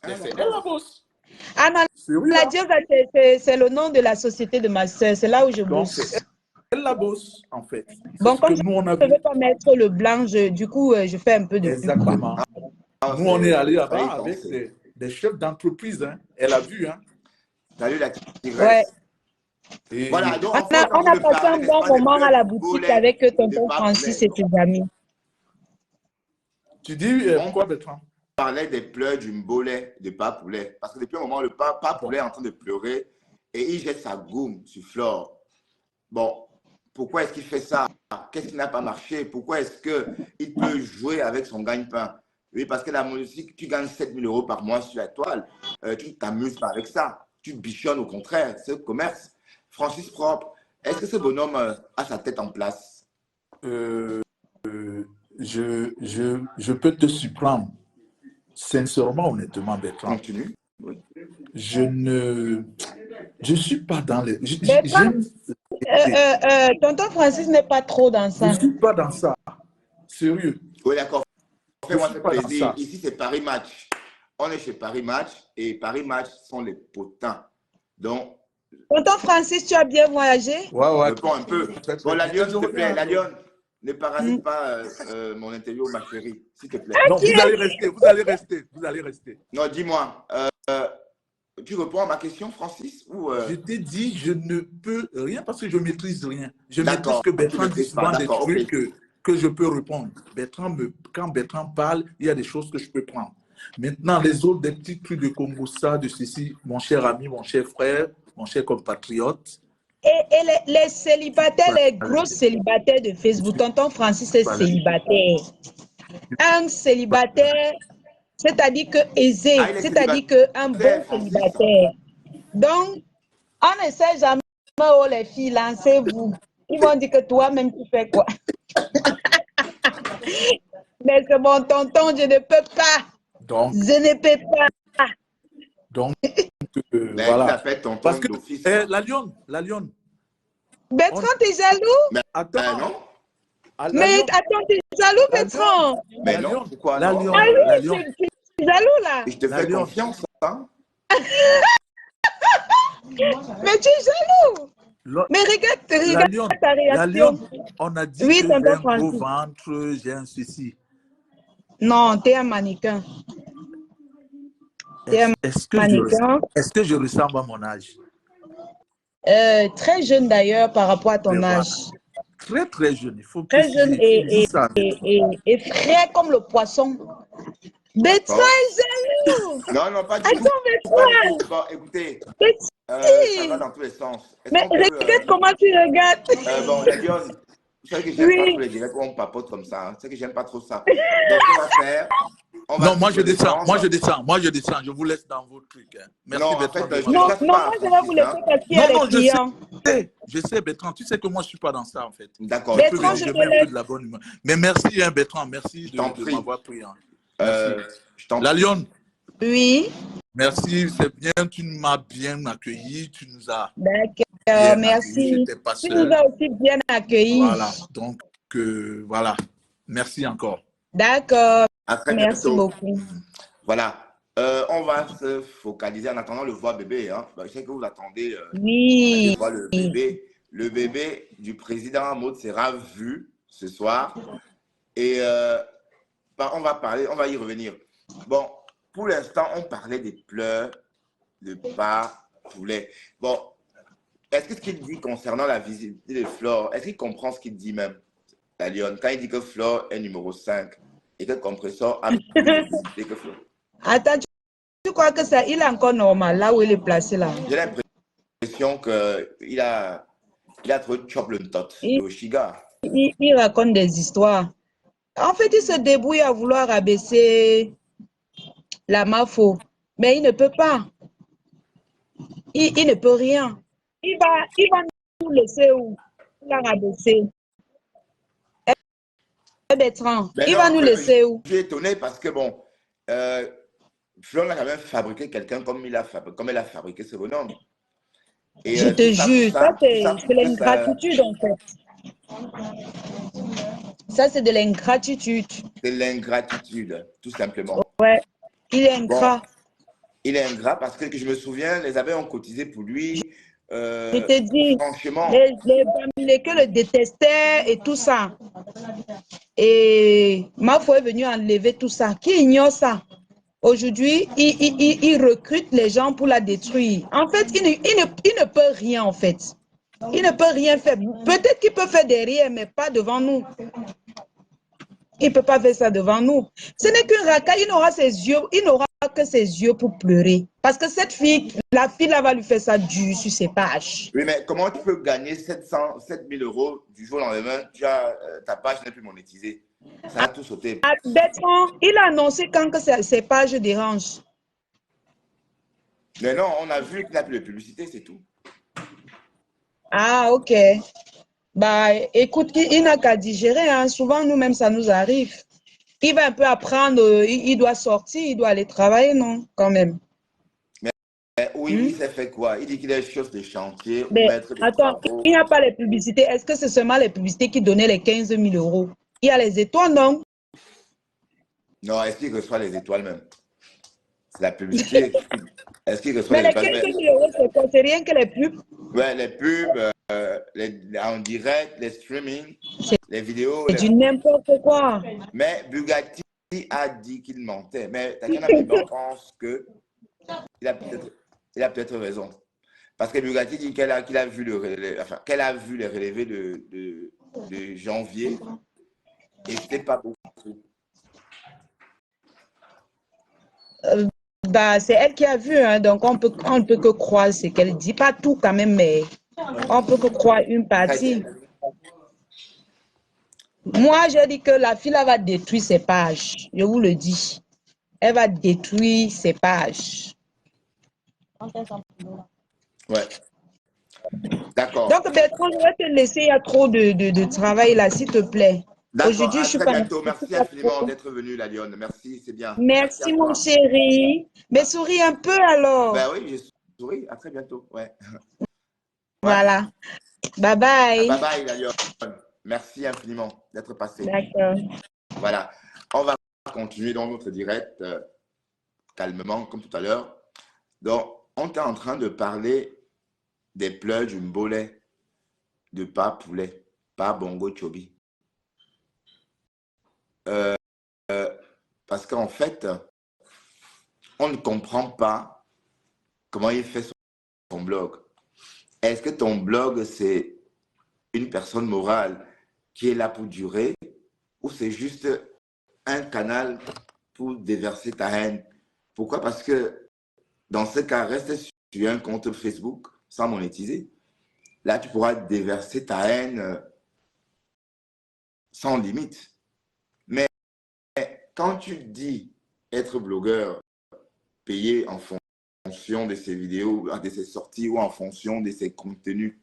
Ah, Ben c'est elle d'accord. la bosse. Ah non, Sérieux, la hein? diosa, c'est le nom de la société de ma soeur. C'est là où je Donc, c'est bosse. elle la bosse, en fait. C'est Bon, ce que comme nous, on a je ne vu. veux pas mettre le blanc, du coup, je fais un peu de pub, quoi. Exactement. Ah, Nous, on est allé fallait là-bas y avec penser. des chefs d'entreprise. Hein. Elle a vu. Hein. Salut la Ouais. tigresse. Et Voilà, donc On en fait, on est en on train a de passé parler, un n'est-ce bon pas, des moment à pleurs la du boutique boulet, avec de tonton Francis Pape-Poulet. et ses amis. tu dis On quoi, Bertrand? parlait des pleurs du Mbolais de Pape-Poulet. Parce que depuis un moment, le Pape-Poulet est en train de pleurer et il jette sa gomme sur Flore. Bon, pourquoi est-ce qu'il fait ça? Qu'est-ce qui n'a pas marché? Pourquoi est-ce qu'il peut jouer avec son gagne-pain? Oui, parce que la musique, tu gagnes 7 000 euros par mois sur la toile. Tu ne t'amuses pas avec ça. Tu bichonnes au contraire. C'est le commerce. Francis Propre, est-ce que ce bonhomme a sa tête en place? Euh, je peux te surprendre. Sincèrement, honnêtement, Bertrand. Continue. Oui. Je ne suis pas dans les. Bertrand, tonton Francis n'est pas trop dans Je ça. suis pas dans ça. Sérieux. Oui, d'accord. Je Fais-moi suis ce pas dans plaisir. ça. Ici, c'est Paris Match. On est chez Paris Match et Paris Match sont les potins. Donc, Tonton Francis, tu as bien voyagé? Ouais. réponds un peu. Très, Bon, très la bien. lionne, Je s'il te plaît. reviens. La lionne, ne parasite pas mon interview, ma chérie. S'il te plaît. Non, vous allez rester. Vous allez rester. Vous allez rester. Non, dis-moi. Tu réponds à ma question, Francis ou Je t'ai dit, je ne peux rien parce que je maîtrise rien. Je maîtrise D'accord, que tu ne Bertrand dit maîtrises pas. souvent des D'accord, ok. trucs que je peux répondre. Quand Bertrand parle, il y a des choses que je peux prendre. Maintenant, les autres, des petits trucs de Congossa, de ceci, mon cher ami, mon cher frère, mon cher compatriote. Et les célibataires, les gros célibataires de Facebook, tonton Francis est célibataire. Un célibataire, c'est-à-dire que aisé, Ah, il est c'est-à-dire qu'un bon Francis. célibataire. Donc, on ne sait jamais où les filles, lancez-vous. Ils vont dire que toi-même, tu fais quoi? Mais c'est mon tonton, je ne peux pas. Donc, Je ne peux pas. donc Mais tu voilà. l'appelles tonton Parce que d'office. la lionne. Bertrand, t'es jaloux? Mais Attends. non. Mais attends, t'es jaloux, Bertrand? Mais non, pourquoi la non? lionne, Ah la oui, lionne. tu es jaloux là. Et je te La fais lionne. confiance. Hein? Mais tu es jaloux. Mais La regarde lionne, ta la réaction. lionne, on a dit Oui, que j'ai tonton un gros Francis. ventre, j'ai un ceci. Non, t'es un mannequin. T'es un Est-ce mannequin. que je ressemble à mon âge? Très jeune d'ailleurs par rapport à ton Mais voilà. âge. Très, très jeune. Il faut Très jeune préciser. Il faut dire ça. et frais comme le poisson. Bertrand est jaloux. Non, pas du tout. Attends, Bertrand. Bon, écoutez, Petit. ça va dans tous les sens. Est-ce Mais qu'on peut, regarde comment tu regardes. bon, la lionne, vous savez que j'aime pas trop les directs où on papote comme ça. Hein. C'est que j'aime pas trop ça. Donc, on va faire. Non, moi je descends. Je vous laisse dans vos trucs. Hein. Merci, non, en Bertrand. fait, je Non, ne casse non, pas. moi je vais Francis, vous laisser hein. parce qu'il y a Non, des clients. je sais, Bertrand. Tu sais que moi je suis pas dans ça en fait. D'accord. Bertrand, Je je mets te un peu laisse. de la bonne humeur. Mais merci, hein, Bertrand. Merci de prie. m'avoir pris. Hein. Je t'en La prie. lionne. Oui. Merci, c'est bien, tu m'as bien accueilli, tu nous as D'accord, bien accueilli, je merci. n'étais pas Tu nous seul. as aussi bien accueillis. Voilà, donc voilà, merci encore. D'accord, À très merci bientôt. beaucoup. Voilà. On va se focaliser en attendant le voir bébé. Hein. Je sais que vous attendez de Oui. voir le bébé. Le bébé du président Maud sera vu ce soir. Et on va y revenir. Bon, pour l'instant, on parlait des pleurs de pas poulet. Bon, est-ce que ce qu'il dit concernant la visite de Flore, est-ce qu'il comprend ce qu'il dit même, la Lionne, quand il dit que Flore est numéro 5 et que Compressor a plus de visibilité que Flore? Attends, tu crois que ça, il est encore normal là où il est placé là? J'ai l'impression qu'il a trop chop le tot, le chiga. Il raconte des histoires. En fait, il se débrouille à vouloir abaisser la MAFO, mais il ne peut pas. Il ne peut rien. Il va nous laisser où? Il va rabaisser. Bertrand, Mais il non, va nous laisser où? je suis étonné parce que bon, Flore a quand même fabriqué quelqu'un comme elle a fabriqué ce bonhomme. Et Je te jure, ça c'est pour que ça, l'ingratitude en fait. Ça c'est de l'ingratitude. c'est l'ingratitude, tout simplement. Ouais, il est Bon, ingrat. il est ingrat parce que je me souviens, les abeilles ont cotisé pour lui. Je te dis, Franchement, les Bamileke le détestaient et tout ça. Et Mafo est venu enlever tout ça. Qui ignore ça? Aujourd'hui, il recrute les gens pour la détruire. En fait, il ne peut rien, en fait. Il ne peut rien faire. Peut-être qu'il peut faire derrière, mais pas devant nous. Il ne peut pas faire ça devant nous. Ce n'est qu'une racaille, il n'aura que ses yeux pour pleurer. Parce que cette fille, la fille là va lui faire ça dur sur ses pages. oui, mais comment tu peux gagner 7 000 € du jour au lendemain? Ta page n'est plus monétisée. Ça a tout sauté. Bertrand, il a annoncé quand que ses pages dérangent. Mais non, on a vu qu'il n'a plus de publicité, c'est tout. Ah, ok. Bah, écoute, il n'a qu'à digérer. Hein. Souvent, nous-mêmes, ça nous arrive. Il va un peu apprendre, il doit sortir, il doit aller travailler, non? Quand même. Mais oui, il s'est fait quoi? Il dit qu'il est chef de chantier ou Mais maître des attends, travaux. il n'y a pas les publicités. Est-ce que c'est seulement les publicités qui donnaient les 15 000 €? Il y a les étoiles, non? Non, est-ce qu'il reçoit les étoiles même? C'est la publicité. Est-ce qu'il reçoit Mais les les 15 étoiles? 000 €, c'est quoi? C'est rien que les pubs. Ouais, les pubs, en direct, les streamings, les vidéos. C'est du n'importe quoi. Mais Bugatti a dit qu'il mentait. Mais Tatiana Mimban pense qu'il a peut-être raison. Parce que Bugatti dit qu'elle a vu qu'elle a vu les relevés de janvier et c'était pas beaucoup. Bah, c'est elle qui a vu, hein, donc on ne peut que croire ce qu'elle dit. Pas tout quand même, mais on peut que croire une partie. Moi, je dis que la fille là va détruire ses pages. Je vous le dis. Elle va détruire ses pages. Ouais. D'accord. Donc, Bertrand, je vais te laisser. Il y a trop de travail là, s'il te plaît. D'accord. Aujourd'hui, À je suis très pas. bientôt. Merci infiniment d'être venu, la Lionne. Merci, c'est bien. Merci, à mon toi. chéri. Mais souris un peu alors. Ben oui, je souris. À très bientôt. Ouais. Voilà. Bye bye. Bye bye, la Lionne. Merci infiniment d'être passé. D'accord. Voilà. On va continuer dans notre direct calmement, comme tout à l'heure. Donc, on est en train de parler des pleurs du mbolé de pas poulet, pas bongo chobi. Parce qu'en fait, on ne comprend pas comment il fait son blog. Est-ce que ton blog, c'est une personne morale qui est là pour durer ou c'est juste un canal pour déverser ta haine? Pourquoi? Parce que dans ce cas, reste sur un compte Facebook sans monétiser. Là, tu pourras déverser ta haine sans limite. Mais quand tu dis être blogueur, payé en fonction de ses vidéos, de ses sorties ou en fonction de ses contenus,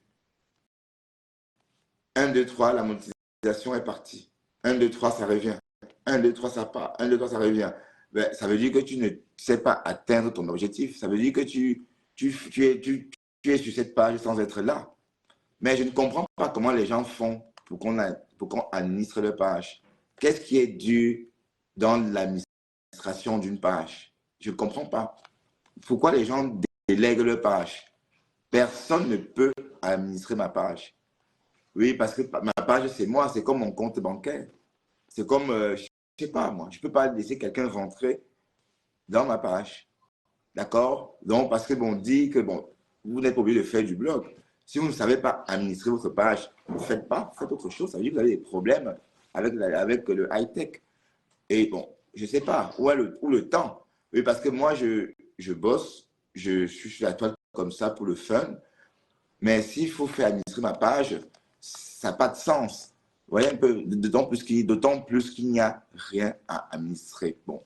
1, 2, 3, la monétisation est partie. 1, 2, 3, ça revient. 1, 2, 3, ça part. 1, 2, 3, ça revient. ben, ça veut dire que tu ne sais pas atteindre ton objectif. Ça veut dire que tu es sur cette page sans être là. Mais je ne comprends pas comment les gens font pour qu'on administre leur page. Qu'est-ce qui est dû dans l'administration d'une page? Je ne comprends pas. Pourquoi les gens délèguent leur page? Personne ne peut administrer ma page. Oui, parce que ma page, c'est moi, c'est comme mon compte bancaire. C'est comme, je ne sais pas, moi, je ne peux pas laisser quelqu'un rentrer dans ma page. D'accord? Donc, parce que bon, dit que bon, vous n'êtes pas obligé de faire du blog. Si vous ne savez pas administrer votre page, ne faites pas, faites autre chose. Ça veut dire que vous avez des problèmes avec le high-tech. Et bon, je ne sais pas, où le temps? Oui, parce que moi, je bosse, je suis sur la toile comme ça pour le fun. Mais s'il faut faire administrer ma page, ça n'a pas de sens. Vous voyez un peu, d'autant plus qu'il n'y a rien à administrer. Bon,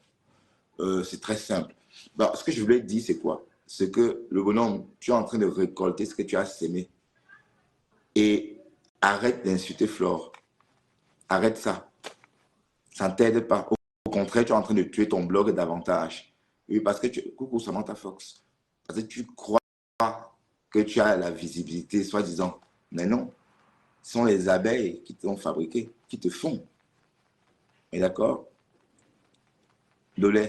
c'est très simple. Bon, ce que je voulais dire, c'est quoi? C'est que le bonhomme, tu es en train de récolter ce que tu as sémé. Et arrête d'insulter Flore. Arrête ça. Ça ne t'aide pas. Au contraire, tu es en train de tuer ton blog davantage. Oui, parce que coucou Samantha Fox. Parce que tu crois que tu as la visibilité, soi-disant. Mais non. Ce sont les abeilles qui t'ont fabriqué, qui te font. Et d'accord? Le lait.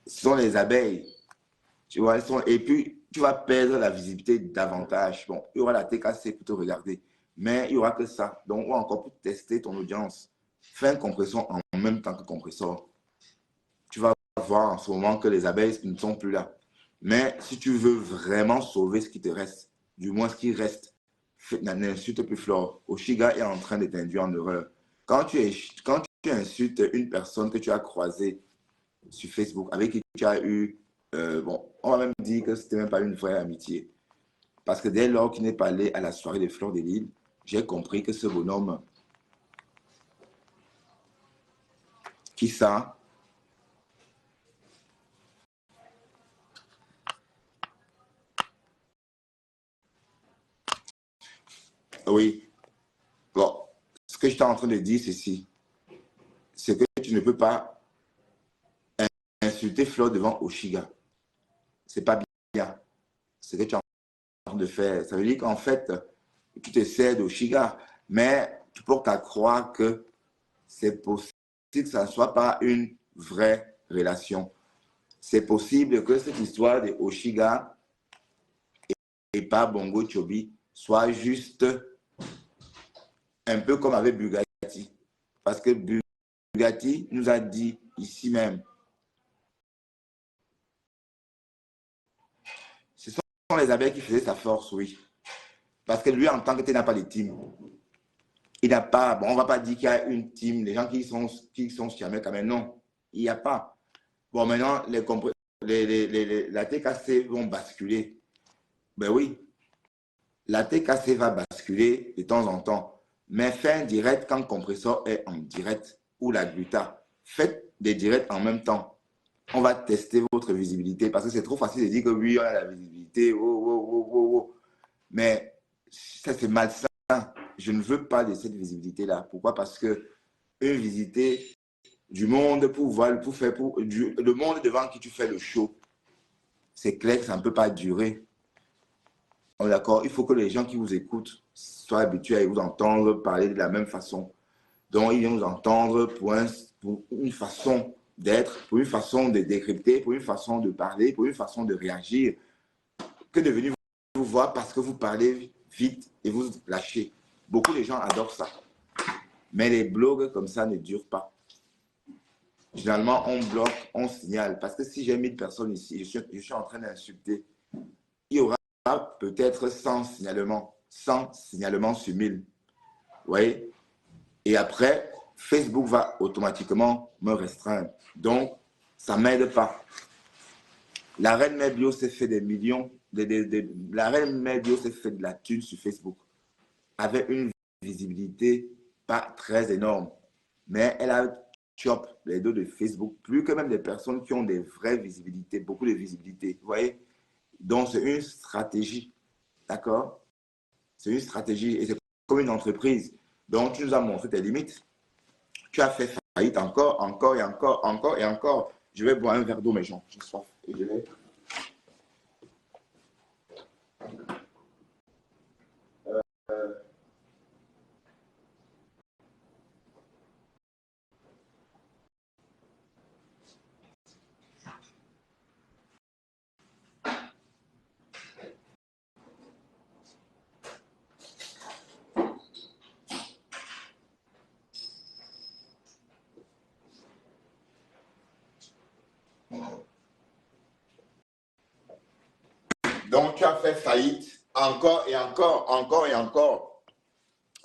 Ce sont les abeilles. Tu vois, et puis, tu vas perdre la visibilité davantage. Bon, il y aura la TKC pour te regarder, mais il n'y aura que ça. Donc, ou encore pour tester ton audience. Fais un compresseur en même temps que compresseur. Tu vas voir en ce moment que les abeilles ne sont plus là. Mais si tu veux vraiment sauver ce qui te reste, du moins ce qui reste, n'insulte plus Flore. Oshiga est en train de t'induire en erreur. Quand tu insultes une personne que tu as croisée sur Facebook, avec qui tu as eu, bon, on va même dire que ce n'était même pas une vraie amitié. Parce que dès lors qu'il n'est pas allé à la soirée des Fleurs de Lille, j'ai compris que ce bonhomme, qui ça? Oui. Bon, ce que je suis en train de dire, c'est que tu ne peux pas insulter Flore devant Oshiga. C'est pas bien. Ce que tu es en train de faire. Ça veut dire qu'en fait, tu te sers d'Oshiga, mais tu portes à croire que c'est possible que ça ne soit pas une vraie relation. C'est possible que cette histoire de Oshiga et pas Bongo Chobi soit juste un peu comme avec Bugatti. Parce que Bugatti nous a dit ici même, ce sont les abeilles qui faisaient sa force, oui. Parce que lui, en tant que tel, n'a pas de team. Il n'a pas, bon, on ne va pas dire qu'il y a une team, les gens qui sont jamais quand même, non. Il n'y a pas. Bon, maintenant, la TKC vont basculer. Ben oui, la TKC va basculer de temps en temps. Mais fais un direct quand le compresseur est en direct ou la gluta. Faites des directs en même temps. On va tester votre visibilité parce que c'est trop facile de dire que oui, on a la visibilité. Oh, oh, oh, oh, oh. Mais ça, c'est malsain. Je ne veux pas de cette visibilité-là. Pourquoi? Parce que une visiter du monde le monde devant qui tu fais le show, c'est clair que ça ne peut pas durer. D'accord? Il faut que les gens qui vous écoutent soient habitués à vous entendre parler de la même façon. Donc, ils viennent vous entendre pour une façon d'être, pour une façon de décrypter, pour une façon de parler, pour une façon de réagir, que de venir vous voir parce que vous parlez vite et vous lâchez. Beaucoup de gens adorent ça. Mais les blogs comme ça ne durent pas. Généralement, on bloque, on signale. Parce que si j'ai 1000 personnes ici, je suis en train d'insulter, il y aura peut-être 100 signalements sur 1000. Vous voyez? Et après, Facebook va automatiquement me restreindre. Donc, ça ne m'aide pas. La reine Mère Bio s'est fait des millions. La reine Mère Bio s'est fait de la thune sur Facebook. Avec une visibilité pas très énorme. Mais elle a chop les dos de Facebook, plus que même des personnes qui ont des vraies visibilités, beaucoup de visibilité. Vous voyez? Donc, c'est une stratégie. D'accord? C'est une stratégie et c'est comme une entreprise. Donc, tu nous as montré tes limites. Tu as fait faillite encore, encore et encore, encore et encore. Je vais boire un verre d'eau, mes gens. J'ai soif. Et je vais... Donc, tu as fait faillite encore et encore, encore et encore.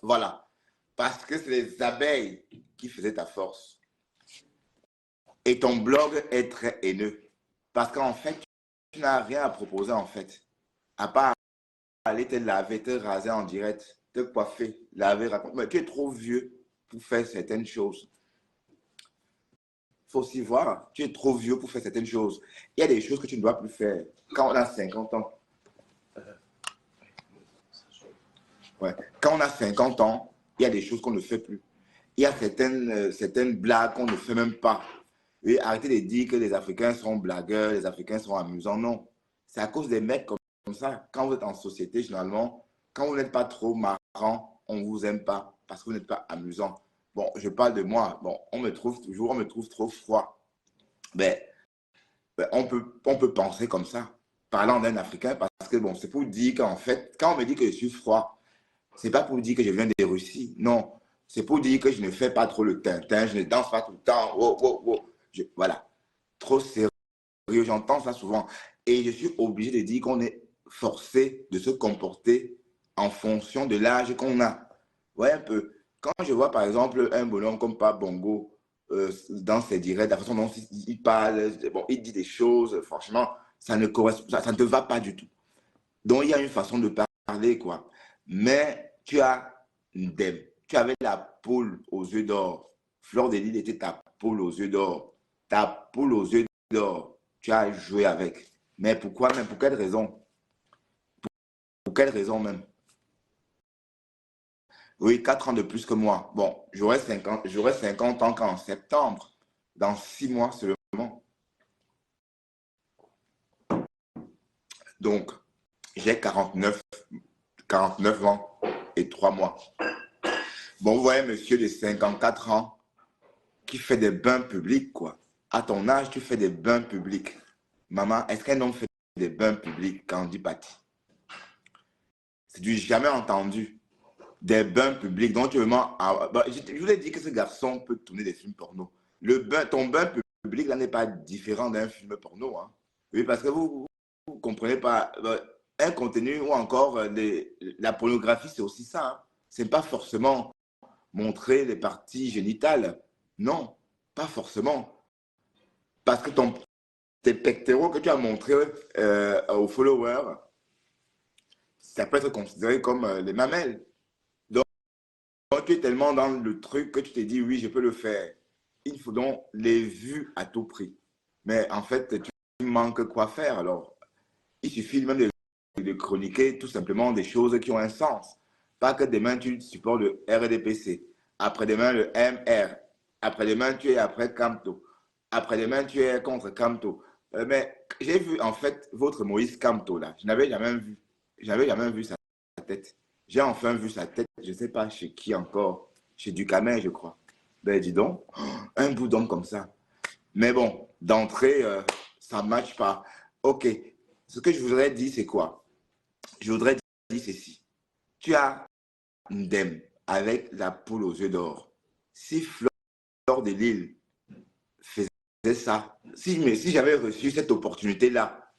Voilà. Parce que c'est les abeilles qui faisaient ta force. Et ton blog est très haineux. Parce qu'en fait, tu n'as rien à proposer, en fait. À part aller te laver, te raser en direct, te coiffer, laver, raconter. Mais tu es trop vieux pour faire certaines choses. Il faut aussi voir, tu es trop vieux pour faire certaines choses. Il y a des choses que tu ne dois plus faire quand on a 50 ans. Ouais. Quand on a 50 ans, il y a des choses qu'on ne fait plus. Il y a certaines blagues qu'on ne fait même pas. Et arrêtez de dire que les Africains sont blagueurs, les Africains sont amusants. Non. C'est à cause des mecs comme ça. Quand vous êtes en société, généralement, quand vous n'êtes pas trop marrant, on ne vous aime pas parce que vous n'êtes pas amusant. Bon, je parle de moi. Bon, on me trouve trop froid. Mais on peut penser comme ça, parlant d'un Africain, parce que bon, c'est pour dire qu'en fait, quand on me dit que je suis froid, c'est pas pour dire que je viens de Russie. Non, c'est pour dire que je ne fais pas trop le tintin, je ne danse pas tout le temps. Wow, wow, wow. Voilà, trop sérieux, j'entends ça souvent. Et je suis obligé de dire qu'on est forcé de se comporter en fonction de l'âge qu'on a. Ouais, un peu. Quand je vois par exemple un bonhomme comme Pape Bongo dans ses directs, la façon dont il parle, bon, il dit des choses, franchement, ça ne correspond, ça ne te va pas du tout. Donc il y a une façon de parler, quoi. Mais tu as Ndem, tu avais la poule aux yeux d'or. Fleur de Lys était ta poule aux yeux d'or. Ta poule aux yeux d'or, tu as joué avec. Mais pourquoi même? Pour quelle raison? Pour quelle raison même? Oui, 4 ans de plus que moi. Bon, j'aurai 50 ans qu'en septembre, dans 6 mois seulement. Donc, j'ai 49 ans et 3 mois. Bon, vous voyez, monsieur de 54 ans qui fait des bains publics, quoi. À ton âge, tu fais des bains publics. Maman, est-ce qu'un homme fait des bains publics quand on dit Patty? C'est du jamais entendu. Des bains publics. Donc, tu vraiment. Je vous ai dit que ce garçon peut tourner des films porno. Ton bain public, là, n'est pas différent d'un film porno. Hein. Oui, parce que vous ne comprenez pas. Un contenu ou encore la pornographie, c'est aussi ça. Hein. Ce n'est pas forcément montrer les parties génitales. Non, pas forcément. Parce que tes pectoraux que tu as montrés aux followers, ça peut être considéré comme les mamelles. Donc, tu es tellement dans le truc que tu te dis, oui, je peux le faire. Il faut donc les vues à tout prix. Mais en fait, tu manques quoi faire. Alors, il suffit même de chroniquer tout simplement des choses qui ont un sens. Pas que demain, tu supportes le RDPC. Après-demain, le MR. Après-demain, tu es après Camto. Après-demain, tu es contre Camto. Mais j'ai vu en fait votre Moïse Camto là. Je n'avais jamais vu. Je n'avais jamais vu sa tête. J'ai enfin vu sa tête. Je ne sais pas chez qui encore. Chez Ducamel, je crois. Ben dis donc, un bout d'homme comme ça. Mais bon, d'entrée, ça ne matche pas. Ok. Ce que je voudrais dire, c'est quoi? Je voudrais dire ceci. Tu as Ndem avec la poule aux yeux d'or. Si Fleur de Lys faisait ça, si j'avais reçu cette opportunité-là,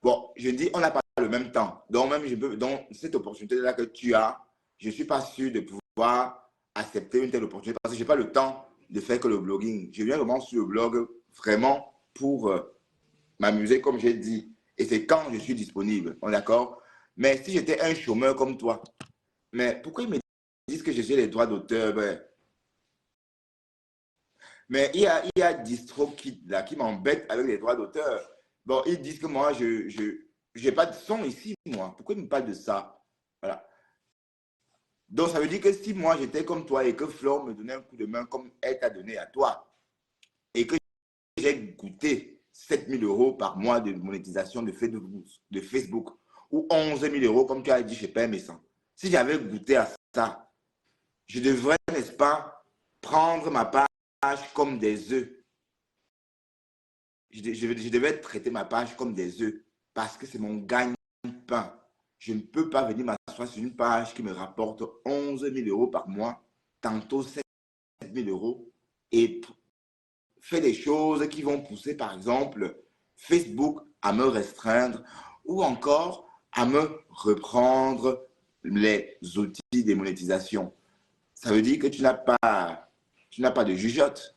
bon, je dis, on n'a pas le même temps. Donc, donc cette opportunité-là que tu as, je ne suis pas sûr de pouvoir accepter une telle opportunité parce que je n'ai pas le temps de faire que le blogging. Je viens vraiment sur le blog vraiment pour m'amuser, comme j'ai dit. Et c'est quand je suis disponible. On est d'accord? Mais si j'étais un chômeur comme toi, mais pourquoi ils me disent que j'ai les droits d'auteur? Ben, mais il y a DistroKid là qui m'embête avec les droits d'auteur. Bon, ils disent que moi, je n'ai pas de son ici, moi. Pourquoi ils me parlent de ça? Voilà. Donc, ça veut dire que si moi, j'étais comme toi et que Flore me donnait un coup de main comme elle t'a donné à toi, et que j'ai goûté 7 000 euros par mois de monétisation de Facebook ou 11 000 euros, comme tu as dit chez Père Messan, si j'avais goûté à ça, je devrais, n'est-ce pas, prendre ma page comme des œufs. Je devais traiter ma page comme des œufs parce que c'est mon gagne-pain. Je ne peux pas venir m'asseoir sur une page qui me rapporte 11 000 euros par mois, tantôt 7 000 euros, et faire des choses qui vont pousser, par exemple, Facebook à me restreindre ou encore à me reprendre les outils de monétisation. Ça veut dire que tu n'as pas de jugeote.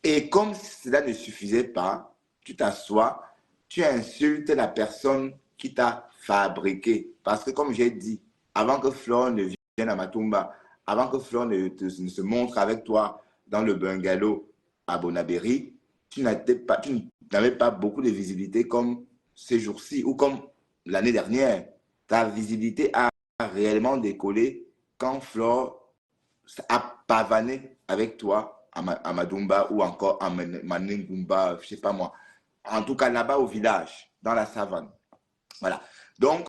Et comme cela ne suffisait pas, tu t'assois, tu insultes la personne qui t'a fabriqué. Parce que comme j'ai dit, avant que Flore ne vienne à Matumba, avant que Flore ne se montre avec toi dans le bungalow à Bonabéry, tu n'avais pas beaucoup de visibilité comme ces jours-ci ou comme l'année dernière. Ta visibilité a réellement décollé quand Flore a pavané avec toi à Madumba ou encore à Manengumba, je ne sais pas moi. En tout cas, là-bas au village, dans la savane. Voilà. Donc,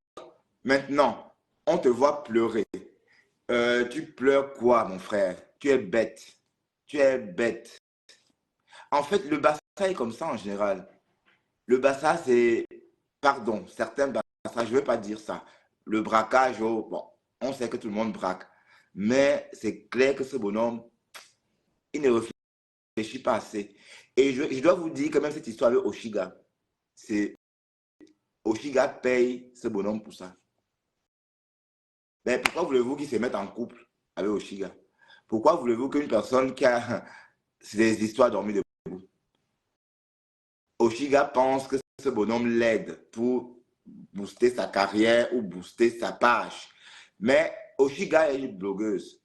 maintenant, on te voit pleurer. Tu pleures quoi, mon frère? Tu es bête. Tu es bête. En fait, le Bassa est comme ça en général. Le Bassa, c'est, pardon, certains Bassa, je ne veux pas dire ça. Le braquage, oh, bon, on sait que tout le monde braque. Mais c'est clair que ce bonhomme, il ne réfléchit pas assez. Et je dois vous dire que même cette histoire avec Oshiga, c'est Oshiga paye ce bonhomme pour ça. Mais pourquoi voulez-vous qu'il se mette en couple avec Oshiga? Pourquoi voulez-vous qu'une personne qui a des histoires dormies debout? Oshiga pense que ce bonhomme l'aide pour booster sa carrière ou booster sa page. Mais Oshiga est une blogueuse.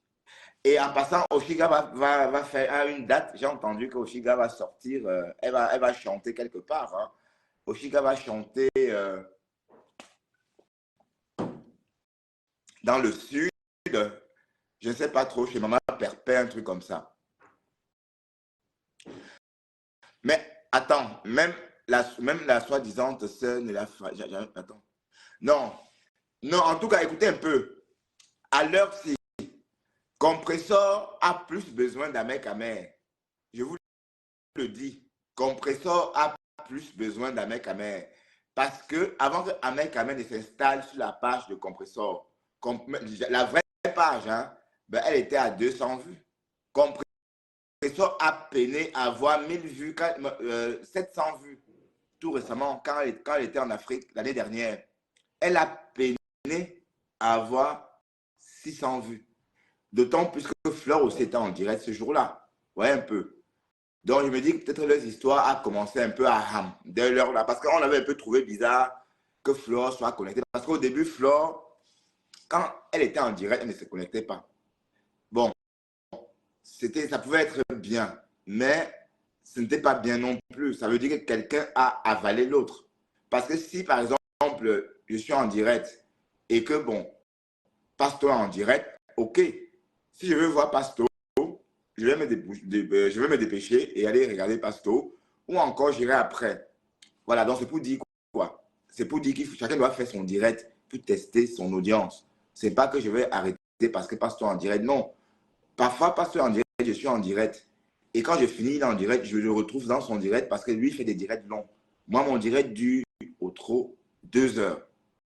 Et en passant, Oshiga va faire une date. J'ai entendu que Oshiga va sortir, elle va chanter quelque part. Hein. Oshiga va chanter dans le sud, je ne sais pas trop, chez Maman Perpé, un truc comme ça. Mais attends, même la soi-disant sœur ne l'a pas. Attends. Non, non, en tout cas, écoutez un peu. À l'heure-ci, Compressor a plus besoin d'Ahmed Kamer. Je vous le dis. Compressor a plus besoin d'Ahmed Kamer. Parce que avant que Ahmed Kamer ne s'installe sur la page de Compressor, la vraie page, hein, ben, elle était à 200 vues. Compressor a peiné à avoir 1000 vues, 700 vues tout récemment, quand elle était en Afrique l'année dernière. Elle a peiné à avoir 600 vues. D'autant plus que Flore aussi était en direct ce jour-là. Ouais, un peu. Donc, je me dis que peut-être leur histoire a commencé un peu à ham dès l'heure là. Parce qu'on avait un peu trouvé bizarre que Flore soit connectée. Parce qu'au début, Flore, quand elle était en direct, elle ne se connectait pas. Bon, ça pouvait être bien, mais ce n'était pas bien non plus. Ça veut dire que quelqu'un a avalé l'autre. Parce que si, par exemple, je suis en direct et que, bon, Pasto est en direct, ok. Si je veux voir Pasto, je vais me dépêcher et aller regarder Pasto. Ou encore, j'irai après. Voilà, donc c'est pour dire quoi? C'est pour dire que chacun doit faire son direct pour tester son audience. Ce n'est pas que je vais arrêter parce que Pasto est en direct. Non. Parfois, Pasto est en direct, je suis en direct. Et quand je finis en direct, je le retrouve dans son direct parce que lui fait des directs longs. Moi, mon direct dure au trop 2 heures.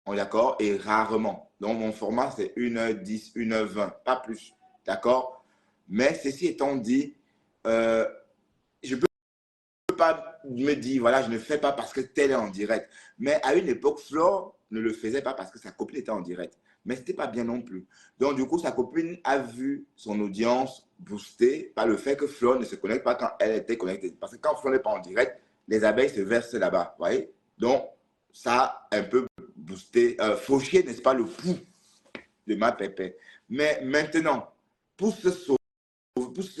On est d'accord? Et rarement. Donc, mon format, c'est 1h10, 1h20, pas plus. D'accord? Mais ceci étant dit, je ne peux pas me dire, voilà, je ne fais pas parce que tel est en direct. Mais à une époque, Flore ne le faisait pas parce que sa copine était en direct. Mais ce n'était pas bien non plus. Donc, du coup, sa copine a vu son audience boostée par le fait que Flore ne se connecte pas quand elle était connectée. Parce que quand Flore n'est pas en direct, les abeilles se versent là-bas. Vous voyez? Donc, ça a un peu boosté, fauché, n'est-ce pas, le pouls de ma pépé. Mais maintenant, pour se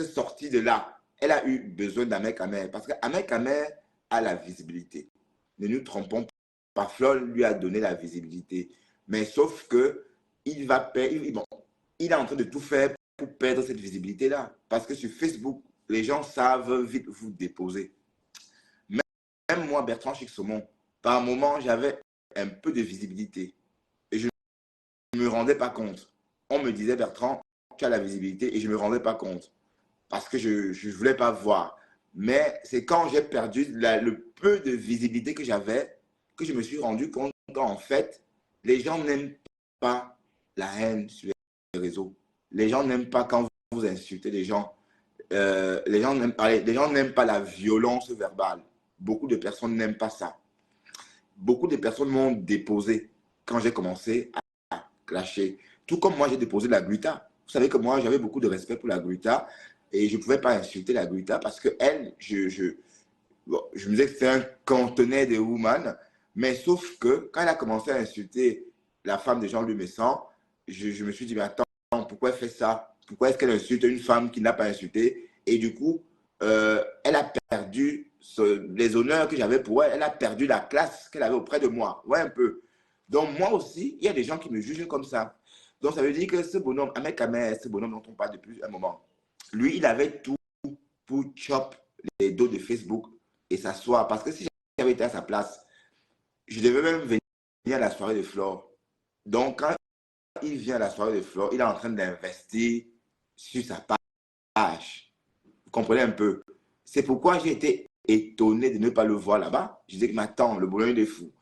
sortir de là, elle a eu besoin d'Ahmed Kamer. Parce qu'Ahmed Kamer a la visibilité. Ne nous trompons pas. Flore lui a donné la visibilité. Mais sauf que il va payer. Bon, il est en train de tout faire pour perdre cette visibilité-là. Parce que sur Facebook, les gens savent vite vous déposer. Même moi, Bertrand Chic-Saumon, par moment, j'avais un peu de visibilité. Et je ne me rendais pas compte. On me disait, Bertrand, tu as la visibilité, et je ne me rendais pas compte. Parce que je ne voulais pas voir. Mais c'est quand j'ai perdu le peu de visibilité que j'avais que je me suis rendu compte qu'en fait, les gens n'aiment pas la haine sur les réseaux. Les gens n'aiment pas quand vous insultez les gens. Les gens n'aiment pas la violence verbale. Beaucoup de personnes n'aiment pas ça. Beaucoup de personnes m'ont déposé quand j'ai commencé à clasher. Tout comme moi, j'ai déposé la Gluta. Vous savez que moi, j'avais beaucoup de respect pour la Gluta et je ne pouvais pas insulter la Gluta parce que elle, je me disais que c'était un cantonnet de woman, mais sauf que quand elle a commencé à insulter la femme de Jean-Louis Messan, je me suis dit, mais attends, pourquoi elle fait ça? Pourquoi est-ce qu'elle insulte une femme qui n'a pas insulté? Et du coup, elle a perdu les honneurs que j'avais pour elle. Elle a perdu la classe qu'elle avait auprès de moi. Ouais, un peu. Donc, moi aussi, il y a des gens qui me jugent comme ça. Donc, ça veut dire que ce bonhomme, Ahmed Kamer, ce bonhomme dont on parle depuis un moment, lui, il avait tout pour chop les dos de Facebook et s'asseoir. Parce que si j'avais été à sa place, je devais même venir à la soirée de Flore. Donc, quand il vient à la soirée de Flore, il est en train d'investir sur sa page. Vous comprenez un peu? C'est pourquoi j'ai été étonné de ne pas le voir là-bas. Je disais, mais attends, le bonhomme est fou.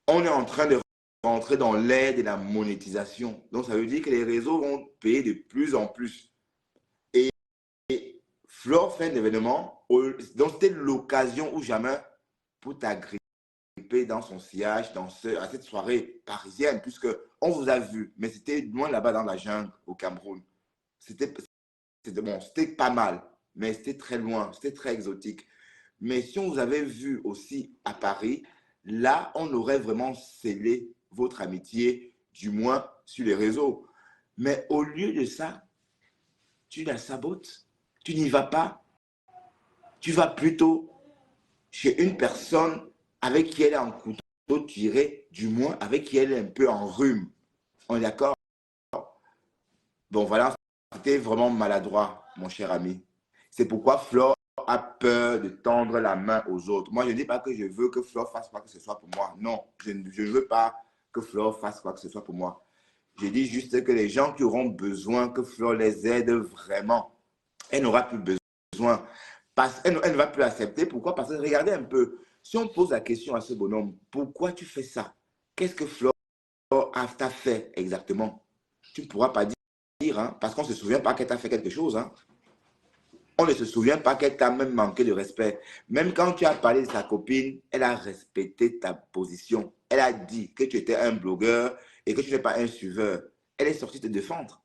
On est en train de rentrer dans l'ère de la monétisation. Donc, ça veut dire que les réseaux vont payer de plus en plus. Et Flore fait un événement. Donc, c'était l'occasion ou jamais pour t'agripper dans son sillage, à cette soirée parisienne, puisque on vous a vu, mais c'était loin là-bas dans la jungle, au Cameroun. C'était bon, c'était pas mal, mais c'était très loin, c'était très exotique. Mais si on vous avait vu aussi à Paris, là, on aurait vraiment scellé votre amitié, du moins sur les réseaux. Mais au lieu de ça, tu la sabotes. Tu n'y vas pas. Tu vas plutôt chez une personne avec qui elle est en couteau tiré, du moins avec qui elle est un peu en rhume. On est d'accord? Bon, voilà, c'était vraiment maladroit, mon cher ami. C'est pourquoi Flore a peur de tendre la main aux autres. Moi, je ne dis pas que je veux que Flore fasse quoi que ce soit pour moi. Non, je ne veux pas que Flore fasse quoi que ce soit pour moi. Je dis juste que les gens qui auront besoin que Flore les aide vraiment, elle n'aura plus besoin. Parce qu'elle ne va plus accepter. Pourquoi? Parce que regardez un peu. Si on pose la question à ce bonhomme, pourquoi tu fais ça? Qu'est-ce que Flore t'a fait exactement? Tu ne pourras pas dire, hein, parce qu'on ne se souvient pas qu'elle t'a fait quelque chose. Hein. On ne se souvient pas qu'elle t'a même manqué de respect. Même quand tu as parlé de sa copine, elle a respecté ta position. Elle a dit que tu étais un blogueur et que tu n'es pas un suiveur. Elle est sortie te défendre.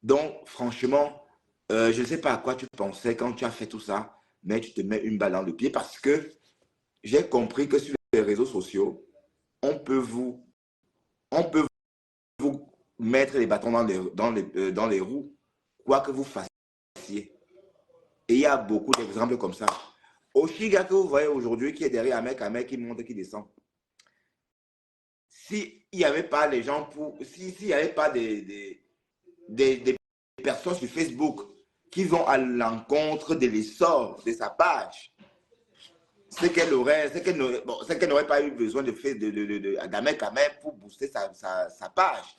Donc, franchement, je ne sais pas à quoi tu pensais quand tu as fait tout ça, mais tu te mets une balle dans le pied parce que j'ai compris que sur les réseaux sociaux, on peut vous mettre les bâtons dans les roues, quoi que vous fassiez. Et il y a beaucoup d'exemples comme ça. Oshiga que vous voyez aujourd'hui, qui est derrière un mec qui monte et qui descend. S'il n'y avait pas les gens s'il n'y avait pas des personnes sur Facebook qui vont à l'encontre de l'essor de sa page, c'est qu'elle n'aurait pas eu besoin d'Ahmed Kamer pour booster sa page.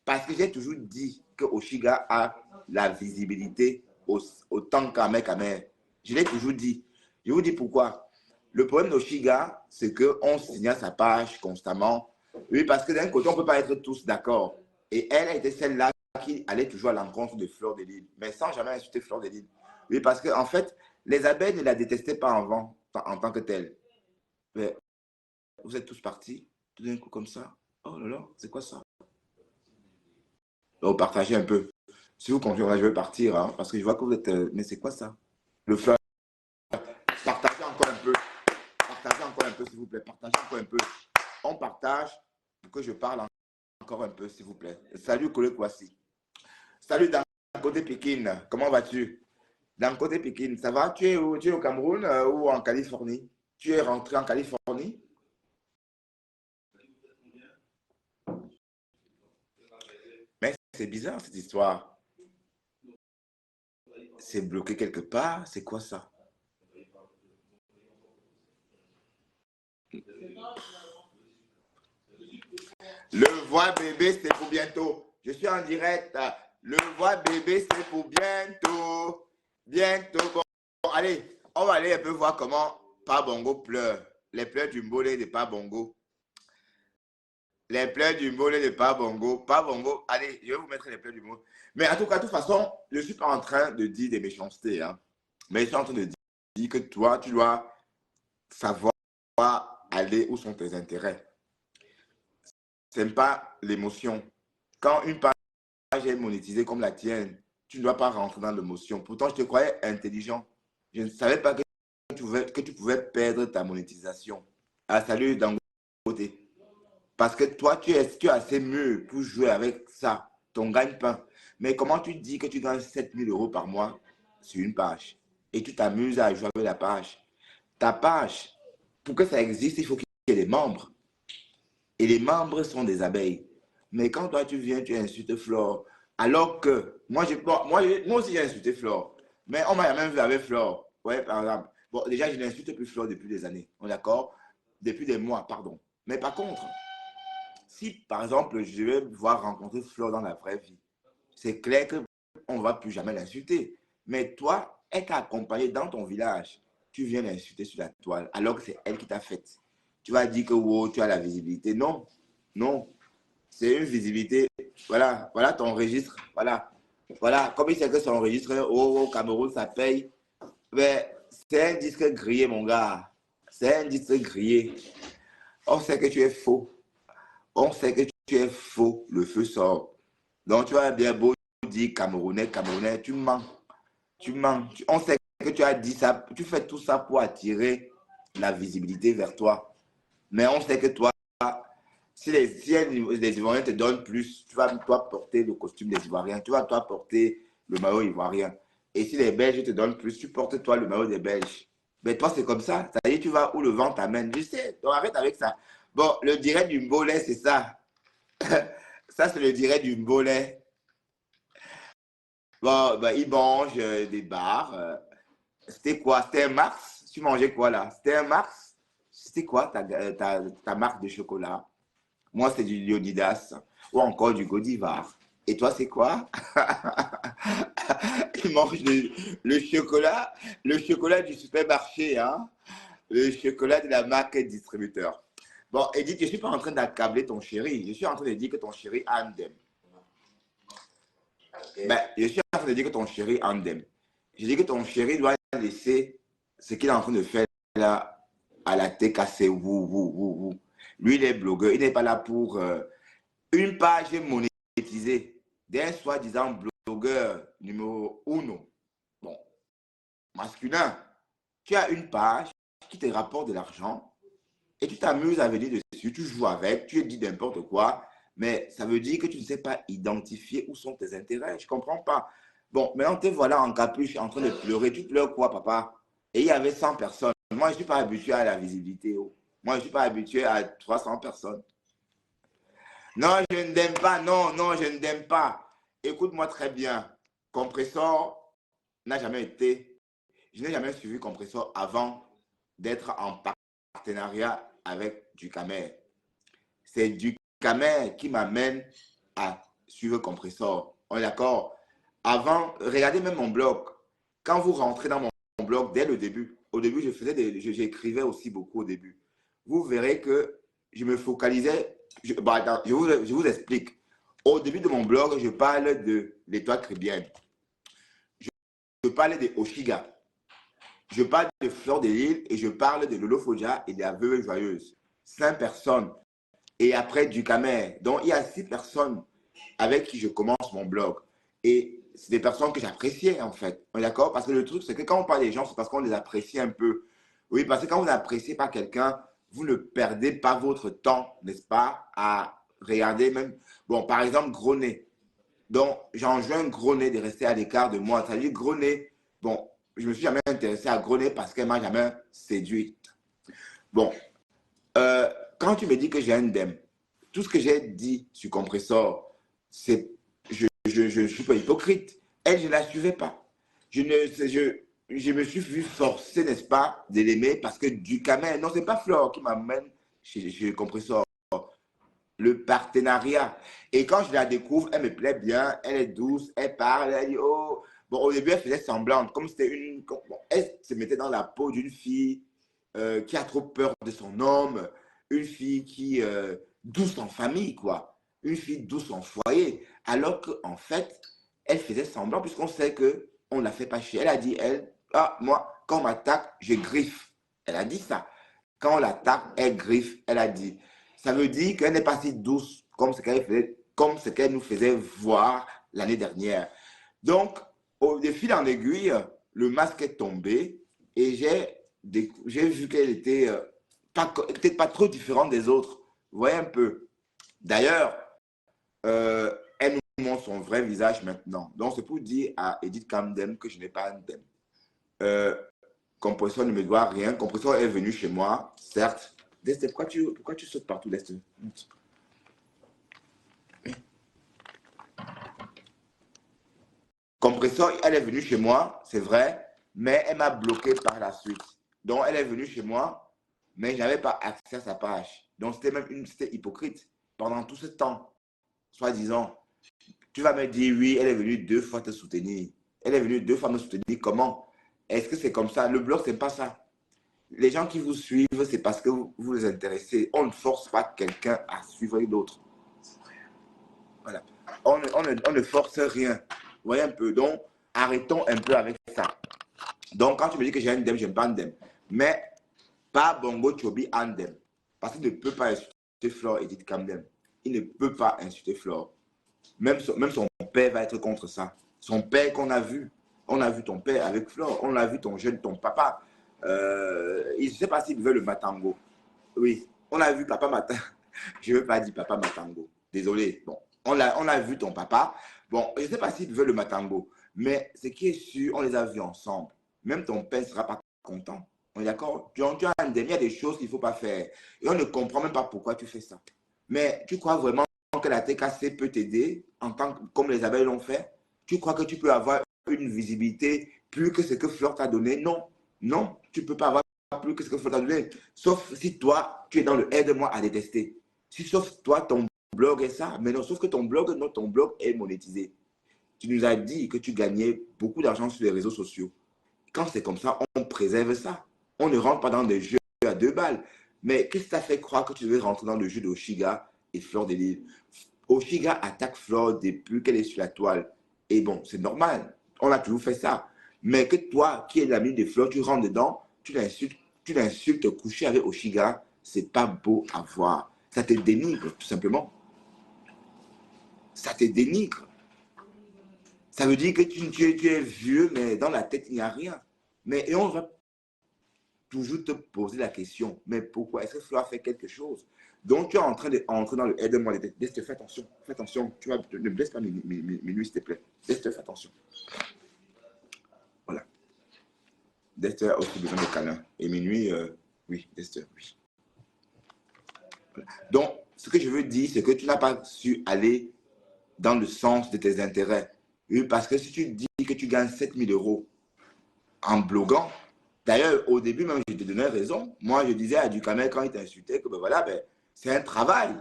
Parce que j'ai toujours dit que Oshiga a la visibilité autant qu'Ahmed Kamer. Je l'ai toujours dit. Je vous dis pourquoi. Le problème d'Oshiga, c'est qu'on signale sa page constamment. Oui, parce que d'un côté, on ne peut pas être tous d'accord. Et elle a été celle-là qui allait toujours à l'encontre de Fleur de Lille, mais sans jamais insulter Fleur de Lille. Oui, parce qu'en fait, les abeilles ne la détestaient pas en tant que telle. Mais vous êtes tous partis, tout d'un coup comme ça. Oh là là, c'est quoi ça? Donc, partagez un peu. Si vous continuez, je vais partir, hein, parce que je vois que vous êtes... mais c'est quoi ça? Le fleur. Partagez encore un peu. Partagez encore un peu, s'il vous plaît. Partagez encore un peu. On partage pour que je parle encore un peu, s'il vous plaît. Salut, collègue Kwasi. Salut, dans côté Pékin. Comment vas-tu? Dans côté Pékin, ça va? Tu es où? Tu es au Cameroun ou en Californie? Tu es rentré en Californie? c'est bizarre cette histoire. C'est bloqué quelque part. C'est quoi ça? Le voix bébé, c'est pour bientôt. Je suis en direct. Le voix bébé, c'est pour bientôt. Bientôt. Bon, allez, on va aller un peu voir comment Pa Bongo pleure. Les pleurs du mbolé de Pa Bongo. Les pleurs du mbolé de Pa Bongo. Pa Bongo, allez, je vais vous mettre les pleurs du mbolé. Mais en tout cas, de toute façon, je ne suis pas en train de dire des méchancetés. Hein. Mais je suis en train de dire que toi, tu dois savoir aller où sont tes intérêts. Ce n'est pas l'émotion. Quand une page est monétisée comme la tienne, tu ne dois pas rentrer dans l'émotion. Pourtant, je te croyais intelligent. Je ne savais pas que tu pouvais perdre ta monétisation. Ah, salut Dangote. Parce que toi, tu es assez mûr pour jouer avec ça, ton gagne-pain. Mais comment tu dis que tu gagnes 7 000 € par mois sur une page et tu t'amuses à jouer avec la page? Ta page, pour que ça existe, il faut qu'il y ait des membres. Et les membres sont des abeilles. Mais quand toi, tu viens, tu insultes Flore. Alors que, moi aussi, j'ai insulté Flore. Mais on m'a même vu avec Flore. Ouais, par exemple. Bon, déjà, je n'insulte plus Flore depuis des années. On est d'accord? Depuis des mois, pardon. Mais par contre, si, par exemple, je vais voir rencontrer Flore dans la vraie vie, c'est clair qu'on ne va plus jamais l'insulter. Mais toi, elle t'a accompagné dans ton village. Tu viens l'insulter sur la toile, alors que c'est elle qui t'a faite. Tu vas dire que wow, tu as la visibilité. Non, non. C'est une visibilité. Voilà, voilà ton registre. Voilà. Comme il sait que son registre au Cameroun, ça paye. Mais c'est un disque grillé, mon gars. C'est un disque grillé. On sait que tu es faux. On sait que tu es faux. Le feu sort. Donc, tu as bien beau dire Camerounais, tu mens. Tu mens. On sait que tu as dit ça. Tu fais tout ça pour attirer la visibilité vers toi. Mais on sait que toi, si les Ivoiriens te donnent plus, tu vas toi porter le costume des Ivoiriens, tu vas toi porter le maillot ivoirien. Et si les Belges te donnent plus, tu portes toi le maillot des Belges. Mais toi, c'est comme ça. Ça y est, tu vas où le vent t'amène. Je sais, donc arrête avec ça. Bon, le direct du Mbolé, c'est ça. Ça, c'est le direct du Mbolé. Bon, ben, il mange des bars. C'était quoi? C'était un Mars? Tu mangeais quoi là? C'était un Mars? C'était quoi ta marque de chocolat? Moi, c'est du Leonidas ou encore du Godivar. Et toi, c'est quoi? Tu manges le chocolat du supermarché, hein? Le chocolat de la marque distributeur. Bon, Edith, je ne suis pas en train d'accabler ton chéri. Je suis en train de dire que ton chéri a un dème. Okay. Ben, je suis en train de dire que ton chéri a un dème. Je dis que ton chéri doit laisser ce qu'il est en train de faire là à la TKC. Lui, il est blogueur. Il n'est pas là pour une page monétisée d'un soi-disant blogueur numéro 1. Bon, masculin. Tu as une page qui te rapporte de l'argent et tu t'amuses à venir dessus. Tu joues avec, tu dis n'importe quoi. Mais ça veut dire que tu ne sais pas identifier où sont tes intérêts. Je ne comprends pas. Bon, maintenant, te voilà en capuche en train de pleurer. Tu pleures quoi, papa? Et il y avait 100 personnes. Moi, je ne suis pas habitué à la visibilité. Oh. Moi, je ne suis pas habitué à 300 personnes. Non, je ne t'aime pas. Non, je ne t'aime pas. Écoute-moi très bien. Compressor n'a jamais été... Je n'ai jamais suivi Compressor avant d'être en partenariat avec Ducamer. C'est Ducamer qui m'amène à suivre Compressor. On est d'accord? Avant, regardez même mon blog. Quand vous rentrez dans mon blog, dès le début, au début, j'écrivais aussi beaucoup au début. Vous verrez que je me focalisais. Je vous explique. Au début de mon blog, je parle de l'étoile caribéenne. Je parle de Oshiga. Je parle de Fleur de Lille et je parle de Lolo Foja et de la Veuve Joyeuse. 5 personnes. Et après Ducamer. Donc, il y a 6 personnes avec qui je commence mon blog. Et c'est des personnes que j'appréciais en fait. On est d'accord? Parce que le truc, c'est que quand on parle des gens, c'est parce qu'on les apprécie un peu. Oui, parce que quand vous n'appréciez pas quelqu'un, vous ne perdez pas votre temps, n'est-ce pas, à regarder même. Bon, par exemple, Gronet. Donc, j'enjoins Gronet de rester à l'écart de moi. Ça veut dire Gronet. Bon, je ne me suis jamais intéressé à Gronet parce qu'elle ne m'a jamais séduite. Bon, quand tu me dis que j'ai un dème, tout ce que j'ai dit sur Compressor, c'est je suis pas hypocrite. Elle, je ne la suivais pas. Je me suis vu forcer, n'est-ce pas, de l'aimer parce que du Camer, non, c'est pas Flore qui m'amène chez Compressor. Le partenariat. Et quand je la découvre, elle me plaît bien, elle est douce, elle parle, elle dit oh. Bon, au début, elle faisait semblante, comme c'était bon, elle se mettait dans la peau d'une fille qui a trop peur de son homme, une fille qui douce en famille, quoi. Une fille douce en foyer. Alors qu'en fait, elle faisait semblant, puisqu'on sait qu'on ne la fait pas chier. Elle a dit, elle, ah, moi, quand on m'attaque, je griffe. Elle a dit ça. Quand on l'attaque, elle griffe, elle a dit. Ça veut dire qu'elle n'est pas si douce comme ce qu'elle faisait, comme ce qu'elle nous faisait voir l'année dernière. Donc, de fil en aiguille, le masque est tombé et j'ai vu qu'elle était peut-être pas trop différente des autres. Vous voyez un peu. D'ailleurs, elle nous montre son vrai visage maintenant. Donc, c'est pour dire à Edith Camden que je n'ai pas un dème. Compressor ne me doit rien. Compressor est venu chez moi, certes. Dexter, pourquoi tu sautes partout, Dexter? Compressor, elle est venue chez moi, c'est vrai, mais elle m'a bloqué par la suite. Donc, elle est venue chez moi, mais je n'avais pas accès à sa page. Donc, c'était hypocrite pendant tout ce temps, soi-disant. Tu vas me dire, oui, elle est venue 2 fois te soutenir. Elle est venue 2 fois me soutenir. Comment? Est-ce que c'est comme ça? Le blog, c'est pas ça. Les gens qui vous suivent, c'est parce que vous les intéressez. On ne force pas quelqu'un à suivre d'autres. Voilà. On ne force rien. Vous voyez un peu. Donc, arrêtons un peu avec ça. Donc, quand tu me dis que j'ai un dème, je n'aime pas un dème. Mais pas Bongo Chobi un dème. Parce qu'il ne peut pas insulter Flore Edith Camden. Il ne peut pas insulter Flore. Même son père va être contre ça. Son père qu'on a vu. On a vu ton père avec Flore. On a vu ton papa. Je ne sais pas s'il veut le Matango. Oui, on a vu papa Matango. Je ne veux pas dire papa Matango. Désolé. Bon, on a vu ton papa. Bon, je ne sais pas s'il veut le Matango. Mais ce qui est sûr, on les a vus ensemble. Même ton père ne sera pas content. On est d'accord? Tu as un demi, il y a des choses qu'il ne faut pas faire. Et on ne comprend même pas pourquoi tu fais ça. Mais tu crois vraiment que la TKC peut t'aider comme les abeilles l'ont fait? Tu crois que tu peux avoir une visibilité plus que ce que Flore t'a donné? Non. Non, tu ne peux pas avoir plus que ce que Flore t'a donné. Sauf si toi, tu es dans le aide-moi à détester. Si sauf toi, ton blog est ça. Mais non, sauf que ton blog est monétisé. Tu nous as dit que tu gagnais beaucoup d'argent sur les réseaux sociaux. Quand c'est comme ça, on préserve ça. On ne rentre pas dans des jeux à 2 balles. Mais qu'est-ce que ça fait croire que tu devais rentrer dans le jeu d'Oshiga et Flore de Lille? Oshiga attaque Flore depuis qu'elle est sur la toile. Et bon, c'est normal. On a toujours fait ça. Mais que toi, qui es l'ami de Flore, tu rentres dedans, tu l'insultes coucher avec Oshiga, c'est pas beau à voir. Ça te dénigre, tout simplement. Ça te dénigre. Ça veut dire que tu es vieux, mais dans la tête, il n'y a rien. Et on va toujours te poser la question, mais pourquoi? Est-ce que Flore a fait quelque chose? Donc, tu es en train d'entrer dans le aide-moi. Dexter, fais attention. Fais attention. Ne blesse pas minuit, s'il te plaît. Dexter, fais attention. Voilà. Dexter a aussi besoin de câlin. Et minuit, oui, Dexter, oui. Voilà. Donc, ce que je veux dire, c'est que tu n'as pas su aller dans le sens de tes intérêts. Parce que si tu dis que tu gagnes 7 000 € en bloguant, d'ailleurs, au début, même, je te donnais raison. Moi, je disais à Ducamel, quand il t'insultait, que ben voilà, ben, c'est un travail.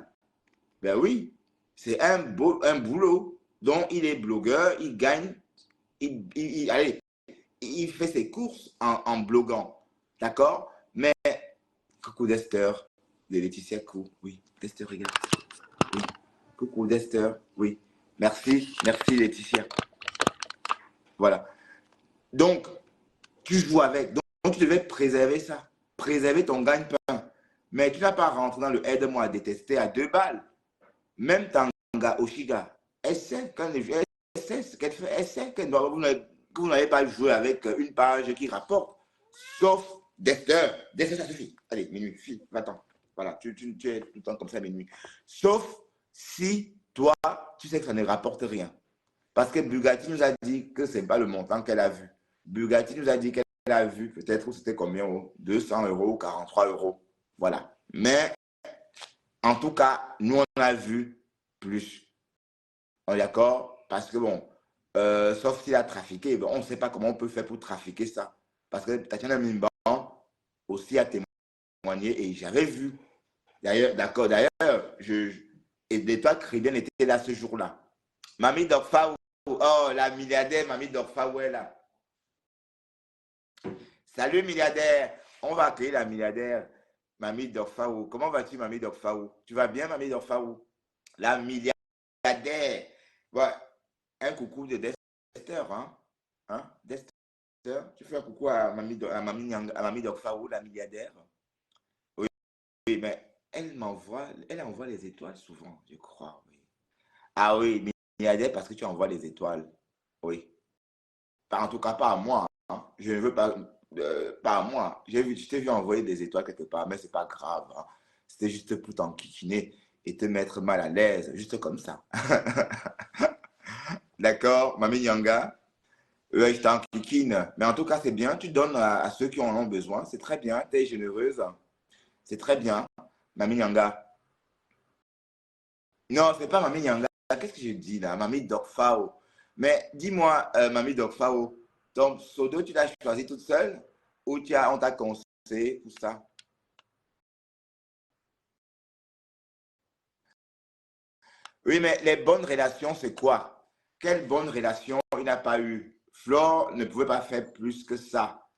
Ben oui, c'est un boulot. Donc, il est blogueur, il gagne, allez, il fait ses courses en bloguant. D'accord? Mais, coucou Dexter, de Laetitia Kou, oui. Dexter, regarde. Oui. Coucou Dexter, oui. Merci Laetitia. Voilà. Donc, tu joues avec. Donc, tu devais préserver ça. Préserver ton gagne-pain. Mais tu n'as pas rentré dans le aide-moi à détester à 2 balles. Même Tanga Oshiga, elle sait ce qu'elle fait. Elle sait que vous n'avez pas joué avec une page qui rapporte. Sauf Dexter. Dexter, ça suffit. Allez, minuit, fille, va-t'en. Voilà, tu es tout le temps comme ça, minuit. Sauf si toi, tu sais que ça ne rapporte rien. Parce que Bugatti nous a dit que ce n'est pas le montant qu'elle a vu. Bugatti nous a dit qu'elle a vu, peut-être c'était combien? 200 € ou 43 €. Voilà. Mais, en tout cas, nous, on a vu plus. On est d'accord? Parce que bon, sauf s'il a trafiqué, bon, on ne sait pas comment on peut faire pour trafiquer ça. Parce que Tatiana Mimban aussi a témoigné et j'avais vu. D'ailleurs, d'accord, d'ailleurs, et l'étoile chrétienne était là ce jour-là. Mamie Dokfa, oh, la milliardaire Mamie Dokfa, où est là? Salut milliardaire, on va accueillir la milliardaire Mamie Dokfaou. Comment vas-tu Mamie Dokfaou? Tu vas bien Mamie Dokfaou? La milliardaire. Ouais. Un coucou de Dexter, hein? Hein? Dexter, tu fais un coucou à Mamie Dokfaou, la milliardaire? Oui, oui, mais elle envoie les étoiles souvent, je crois. Oui. Ah oui, milliardaire parce que tu envoies les étoiles. Oui. En tout cas, pas à moi. Hein. Je ne veux pas, pas à moi. Je t'ai vu envoyer des étoiles quelque part, mais c'est pas grave. Hein. C'était juste pour t'enquiquiner et te mettre mal à l'aise, juste comme ça. D'accord, Mamie Nyanga? Je t'enquiquine. Mais en tout cas, c'est bien. Tu donnes à ceux qui en ont besoin. C'est très bien. Tu es généreuse. C'est très bien. Mamie Nyanga. Non, c'est pas Mamie Nyanga. Qu'est-ce que je dis là? Mamie Dokfao. Mais dis-moi, Mamie Dokfao, ton pseudo, tu l'as choisi toute seule ou on t'a conseillé pour ça? Oui, mais les bonnes relations, c'est quoi? Quelle bonne relation il n'a pas eu? Flore ne pouvait pas faire plus que ça.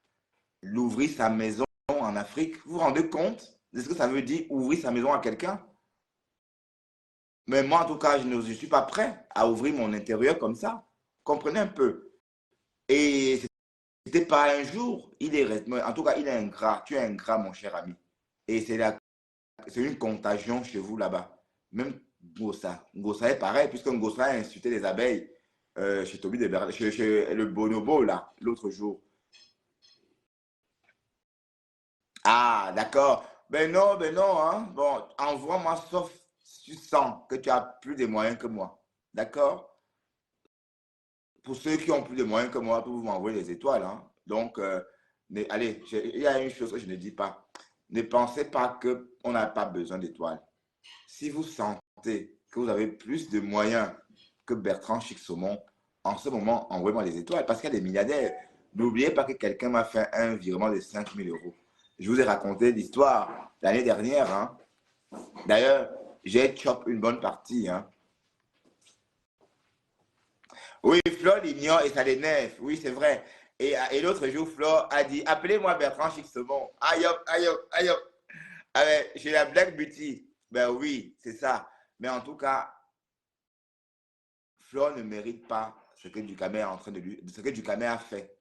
Il ouvrit sa maison en Afrique. Vous vous rendez compte de ce que ça veut dire ouvrir sa maison à quelqu'un? Mais moi, en tout cas, je ne suis pas prêt à ouvrir mon intérieur comme ça. Comprenez un peu. Et c'était pas un jour. Il est resté. En tout cas, il est ingrat. Tu es ingrat, mon cher ami. Et c'est une contagion chez vous là-bas. Même Ngossa. Ngossa est pareil, puisque Ngossa a insulté les abeilles chez Toby de Berlin, chez le bonobo, là, l'autre jour. Ah, d'accord. Ben non, hein. Bon, envoie-moi sauf si tu sens que tu as plus de moyens que moi. D'accord? Pour ceux qui ont plus de moyens que moi, vous m'envoyer des étoiles, hein. Donc, allez, il y a une chose que je ne dis pas. Ne pensez pas qu'on n'a pas besoin d'étoiles. Si vous sentez que vous avez plus de moyens que Bertrand Chixomon, en ce moment, envoyez-moi des étoiles parce qu'il y a des milliardaires. N'oubliez pas que quelqu'un m'a fait un virement de 5 000 euros. Je vous ai raconté l'histoire l'année dernière. Hein. D'ailleurs, j'ai chop une bonne partie. Hein. Oui, Flo l'ignore et ça l'énerve. Oui, c'est vrai. Et l'autre jour, Flo a dit, appelez-moi Bertrand Chixomon. Aïe, aïe, aïe, aïe. J'ai la Black Beauty. Ben oui, c'est ça. Mais en tout cas, Flo ne mérite pas ce que Dukamé est en train de lui, ce que Dukamé a fait.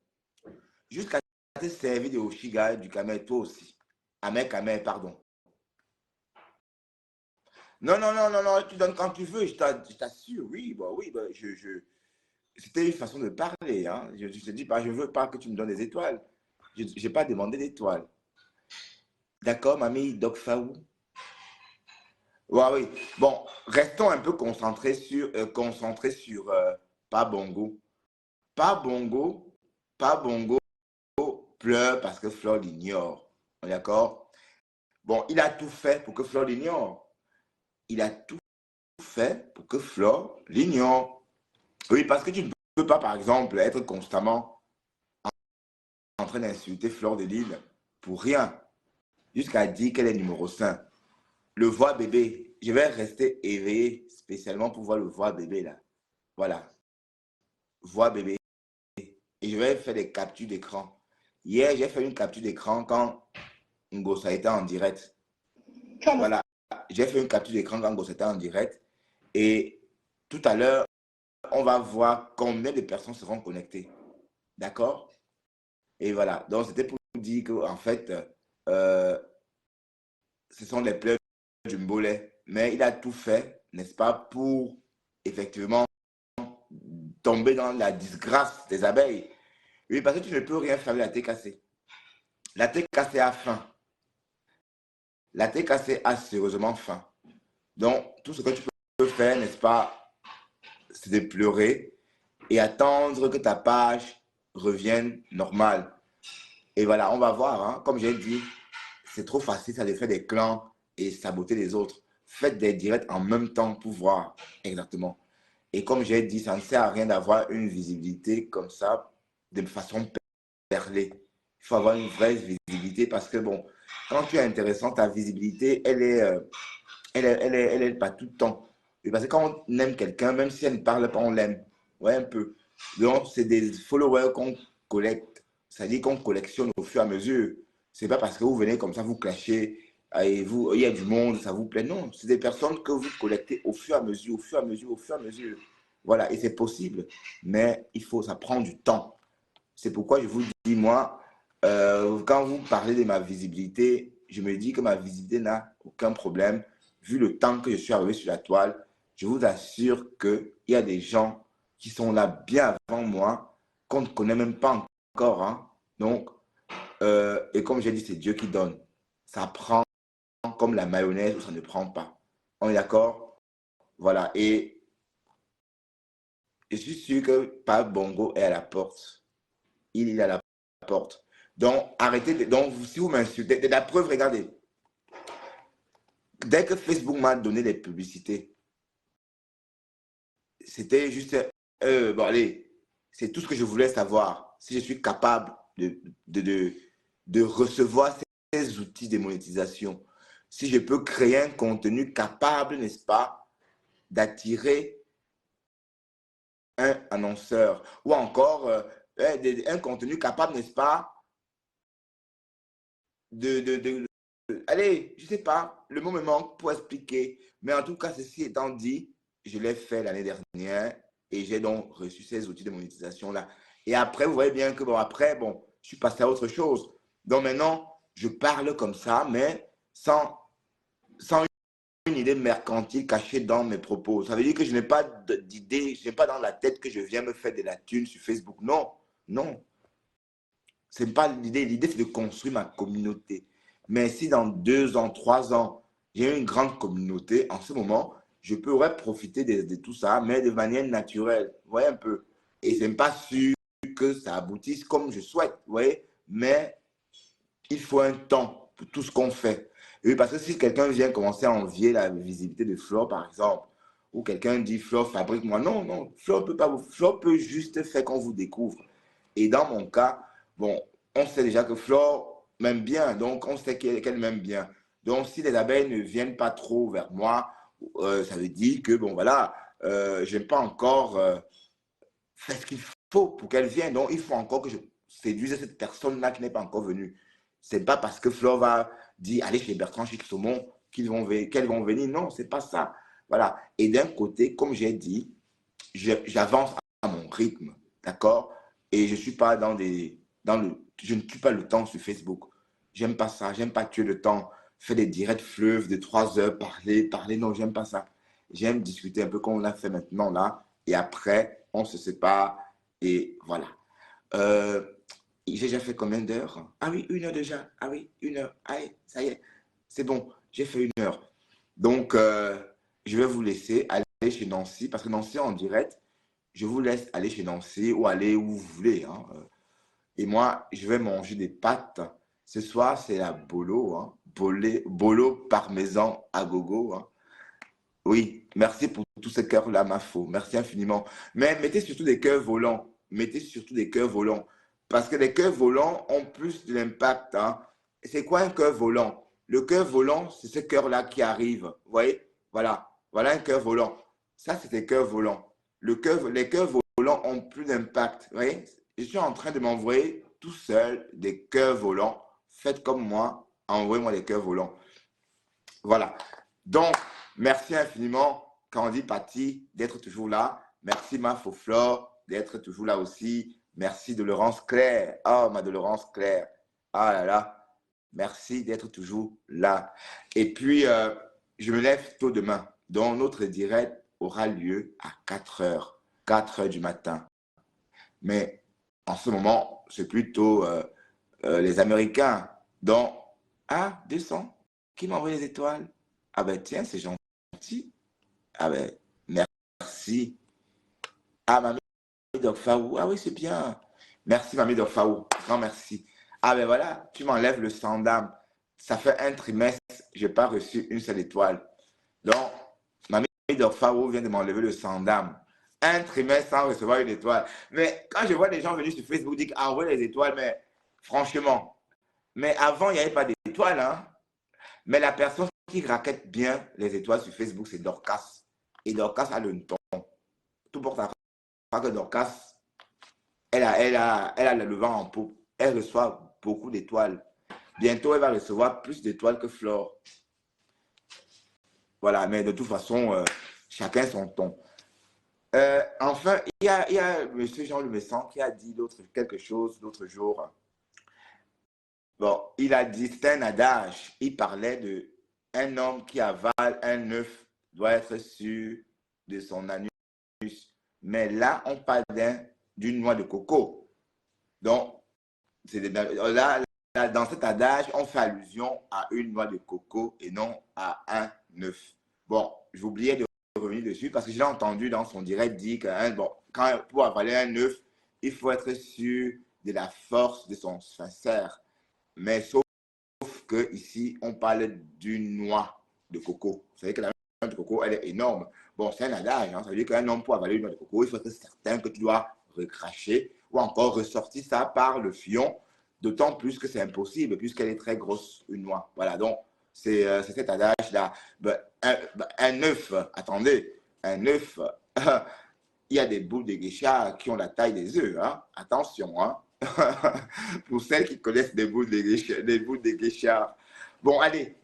Jusqu'à te servir de Oshiga, Dukamé, toi aussi. Amé, pardon. Non, non, non, non, non, tu donnes quand tu veux, je t'assure, oui, c'était une façon de parler, hein. Je te dis pas, je ne veux pas que tu me donnes des étoiles. Je n'ai pas demandé d'étoiles. D'accord, mamie Doc Faou? Ouais, oui. Bon, restons un peu concentrés sur pas Bongo. Pas Bongo, pas Bongo pleure parce que Flore l'ignore. D'accord? Bon, il a tout fait pour que Flore l'ignore. Il a tout fait pour que Flore l'ignore. Oui, parce que tu ne peux pas, par exemple, être constamment en train d'insulter Flore de Lille pour rien, jusqu'à dire qu'elle est numéro 5. Le voix bébé, je vais rester éveillé spécialement pour voir le voix bébé là. Voilà, voix bébé. Et je vais faire des captures d'écran. Hier, j'ai fait une capture d'écran quand Ngossa était en direct. Voilà, j'ai fait une capture d'écran quand Ngossa était en direct. Et tout à l'heure, on va voir combien de personnes seront connectées. D'accord? Et voilà, donc c'était pour dire qu'en fait, ce sont les pleurs du Mbolé. Mais il a tout fait, n'est-ce pas, pour effectivement tomber dans la disgrâce des abeilles. Oui, parce que tu ne peux rien faire avec la TKC. La TKC a faim. La TKC a sérieusement faim. Donc, tout ce que tu peux faire, n'est-ce pas, c'est de pleurer et attendre que ta page revienne normale. Et voilà, on va voir. Hein. Comme j'ai dit, c'est trop facile, ça de faire des clans et saboter les autres. Faites des directs en même temps pour voir exactement. Et comme j'ai dit, ça ne sert à rien d'avoir une visibilité comme ça, de façon perlée. Il faut avoir une vraie visibilité parce que, bon, quand tu es intéressant, ta visibilité, elle est pas tout le temps. Et parce que quand on aime quelqu'un, même si elle ne parle pas, on l'aime. Ouais, un peu. Donc, c'est des followers qu'on collecte. C'est-à-dire qu'on collectionne au fur et à mesure. C'est pas parce que vous venez comme ça, vous clashez, et vous, il y a du monde, ça vous plaît. Non, c'est des personnes que vous collectez au fur et à mesure, au fur et à mesure, au fur et à mesure. Voilà, et c'est possible. Mais ça prend du temps. C'est pourquoi je vous dis, moi, quand vous parlez de ma visibilité, je me dis que ma visibilité n'a aucun problème. Vu le temps que je suis arrivé sur la toile, je vous assure qu'il y a des gens qui sont là bien avant moi, qu'on ne connaît même pas encore. Hein. Donc, et comme j'ai dit, c'est Dieu qui donne. Ça prend comme la mayonnaise ou ça ne prend pas. On est d'accord? Voilà. Et je suis sûr que Pape Bongo est à la porte. Il est à la porte. Donc, arrêtez. Donc, si vous m'insultez, de la preuve, regardez. Dès que Facebook m'a donné les publicités, c'était juste, bon, allez, c'est tout ce que je voulais savoir. Si je suis capable de recevoir ces outils de monétisation, si je peux créer un contenu capable, n'est-ce pas, d'attirer un annonceur, ou encore un contenu capable, n'est-ce pas, allez, je ne sais pas, le mot me manque pour expliquer, mais en tout cas, ceci étant dit, je l'ai fait l'année dernière et j'ai donc reçu ces outils de monétisation-là. Et après, vous voyez bien que, bon, après, bon, je suis passé à autre chose. Donc maintenant, je parle comme ça, mais sans une idée mercantile cachée dans mes propos. Ça veut dire que je n'ai pas d'idée, je n'ai pas dans la tête que je viens me faire de la thune sur Facebook. Non, non. Ce n'est pas l'idée. L'idée, c'est de construire ma communauté. Mais si dans 2 ans, 3 ans, j'ai une grande communauté, en ce moment, je pourrais profiter de tout ça, mais de manière naturelle. Vous voyez un peu. Et ce n'est pas sûr que ça aboutisse comme je souhaite. Vous voyez. Mais il faut un temps pour tout ce qu'on fait. Et oui, parce que si quelqu'un vient commencer à envier la visibilité de Flore, par exemple, ou quelqu'un dit Flore fabrique-moi. Non, non, Flore peut pas vous. Flore peut juste faire qu'on vous découvre. Et dans mon cas, bon, on sait déjà que Flore m'aime bien, donc on sait qu'elle m'aime bien. Donc, si les abeilles ne viennent pas trop vers moi, ça veut dire que, bon, voilà, je n'ai pas encore fait ce qu'il faut pour qu'elle vienne. Donc, il faut encore que je séduise cette personne-là qui n'est pas encore venue. Ce n'est pas parce que Flore va dire, allez chez Bertrand Chic Saumon qu'elles vont venir. Non, ce n'est pas ça. Voilà. Et d'un côté, comme j'ai dit, j'avance à mon rythme, d'accord? Et je suis pas je ne tue pas le temps sur Facebook. J'aime pas ça. J'aime pas tuer le temps. Faire des directs fleuves de 3 heures, parler. Non, j'aime pas ça. J'aime discuter un peu comme on l'a fait maintenant là. Et après, on se sépare. Et voilà. J'ai déjà fait combien d'heures? Ah oui, 1 heure déjà. Ah oui, 1 heure. Allez, ça y est. C'est bon. J'ai fait 1 heure. Donc, je vais vous laisser aller chez Nancy. Parce que Nancy en direct, je vous laisse aller chez Nancy ou aller où vous voulez. Hein. Et moi, je vais manger des pâtes. Ce soir, c'est la bolo. Hein. Bolo parmesan à gogo. Hein. Oui, merci pour tous ces cœurs-là, ma faux. Merci infiniment. Mais mettez surtout des cœurs volants. Mettez surtout des cœurs volants. Parce que les cœurs volants ont plus d'impact. Hein. C'est quoi un cœur volant? Le cœur volant, c'est ce cœur-là qui arrive. Vous voyez? Voilà. Voilà un cœur volant. Ça, c'est des cœurs volants. Les cœurs volants ont plus d'impact. Vous voyez? Je suis en train de m'envoyer tout seul des cœurs volants. Faites comme moi. Envoyez-moi des cœurs volants. Voilà. Donc, merci infiniment, Candy Patty, d'être toujours là. Merci, ma Flore, d'être toujours là aussi. Merci, de Laurence Claire. Oh, ma de Laurence Claire. Ah là là. Merci d'être toujours là. Et puis, je me lève tôt demain. Donc, notre direct aura lieu à 4 heures. 4 heures du matin. Mais en ce moment, c'est plutôt les Américains. Donc, 200. Qui m'envoie les étoiles? Ah ben tiens, c'est gentil. Ah ben, merci. Ah, Mamie Dorfaou. Ah oui, c'est bien. Merci, Mamie Dorfaou. Grand merci. Ah ben voilà, tu m'enlèves le 100 d'âme. Ça fait un trimestre, je n'ai pas reçu une seule étoile. Donc, Mamie Dorfaou vient de m'enlever le 100 d'âme. un trimestre sans recevoir une étoile. Mais quand je vois des gens venir sur Facebook dire envoyer les étoiles, mais franchement, mais avant, il n'y avait pas d'étoiles. Hein? Mais la personne qui raquette bien les étoiles sur Facebook, c'est Dorcas. Et Dorcas a le ton. Tout pour ça que Dorcas, elle a le vent en poupe. Elle reçoit beaucoup d'étoiles. Bientôt, elle va recevoir plus d'étoiles que Flore. Voilà, mais de toute façon, chacun son ton. Enfin, il y a M. Jean Lemessant qui a dit quelque chose l'autre jour. Bon, il a dit, c'est un adage. Il parlait de un homme qui avale un œuf doit être sûr de son anus. Mais là, on parle d'une noix de coco. Donc, là, dans cet adage, on fait allusion à une noix de coco et non à un œuf. Bon, j'oubliais de revenir dessus parce que j'ai entendu dans son direct dire que bon, pour avaler un œuf, il faut être sûr de la force de son sphincter. Mais sauf que ici, on parle d'une noix de coco. Vous savez que la noix de coco, elle est énorme. Bon, c'est un adage. Hein. Ça veut dire qu'un homme, pour avaler une noix de coco, il faut être certain que tu dois recracher ou encore ressortir ça par le fion. D'autant plus que c'est impossible puisqu'elle est très grosse, une noix. Voilà, donc c'est cet adage-là. Un œuf, attendez, un œuf, il y a des boules de geisha qui ont la taille des œufs. Hein. Attention, hein. Pour celles qui connaissent des boules de geisha. Bon, allez,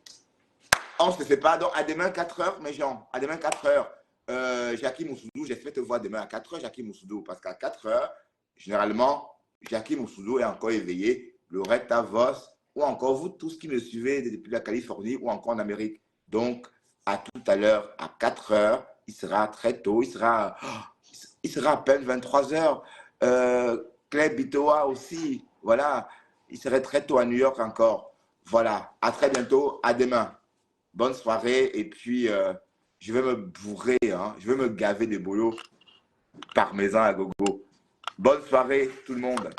on se sépare. Donc, à demain 4h, mes gens. À demain 4h. Jackie Moussoudou, j'espère te voir demain à 4h, Jackie Moussoudou. Parce qu'à 4h, généralement, Jackie Moussoudou est encore éveillé. Loretta Voss, ou encore vous tous qui me suivez depuis la Californie ou encore en Amérique. Donc, à tout à l'heure, à 4h, il sera très tôt. Il sera à peine 23h. Claire Bitoa aussi. Voilà. Il serait très tôt à New York encore. Voilà. À très bientôt. À demain. Bonne soirée. Et puis, je vais me bourrer. Hein. Je vais me gaver de boulot parmesan à gogo. Bonne soirée, tout le monde.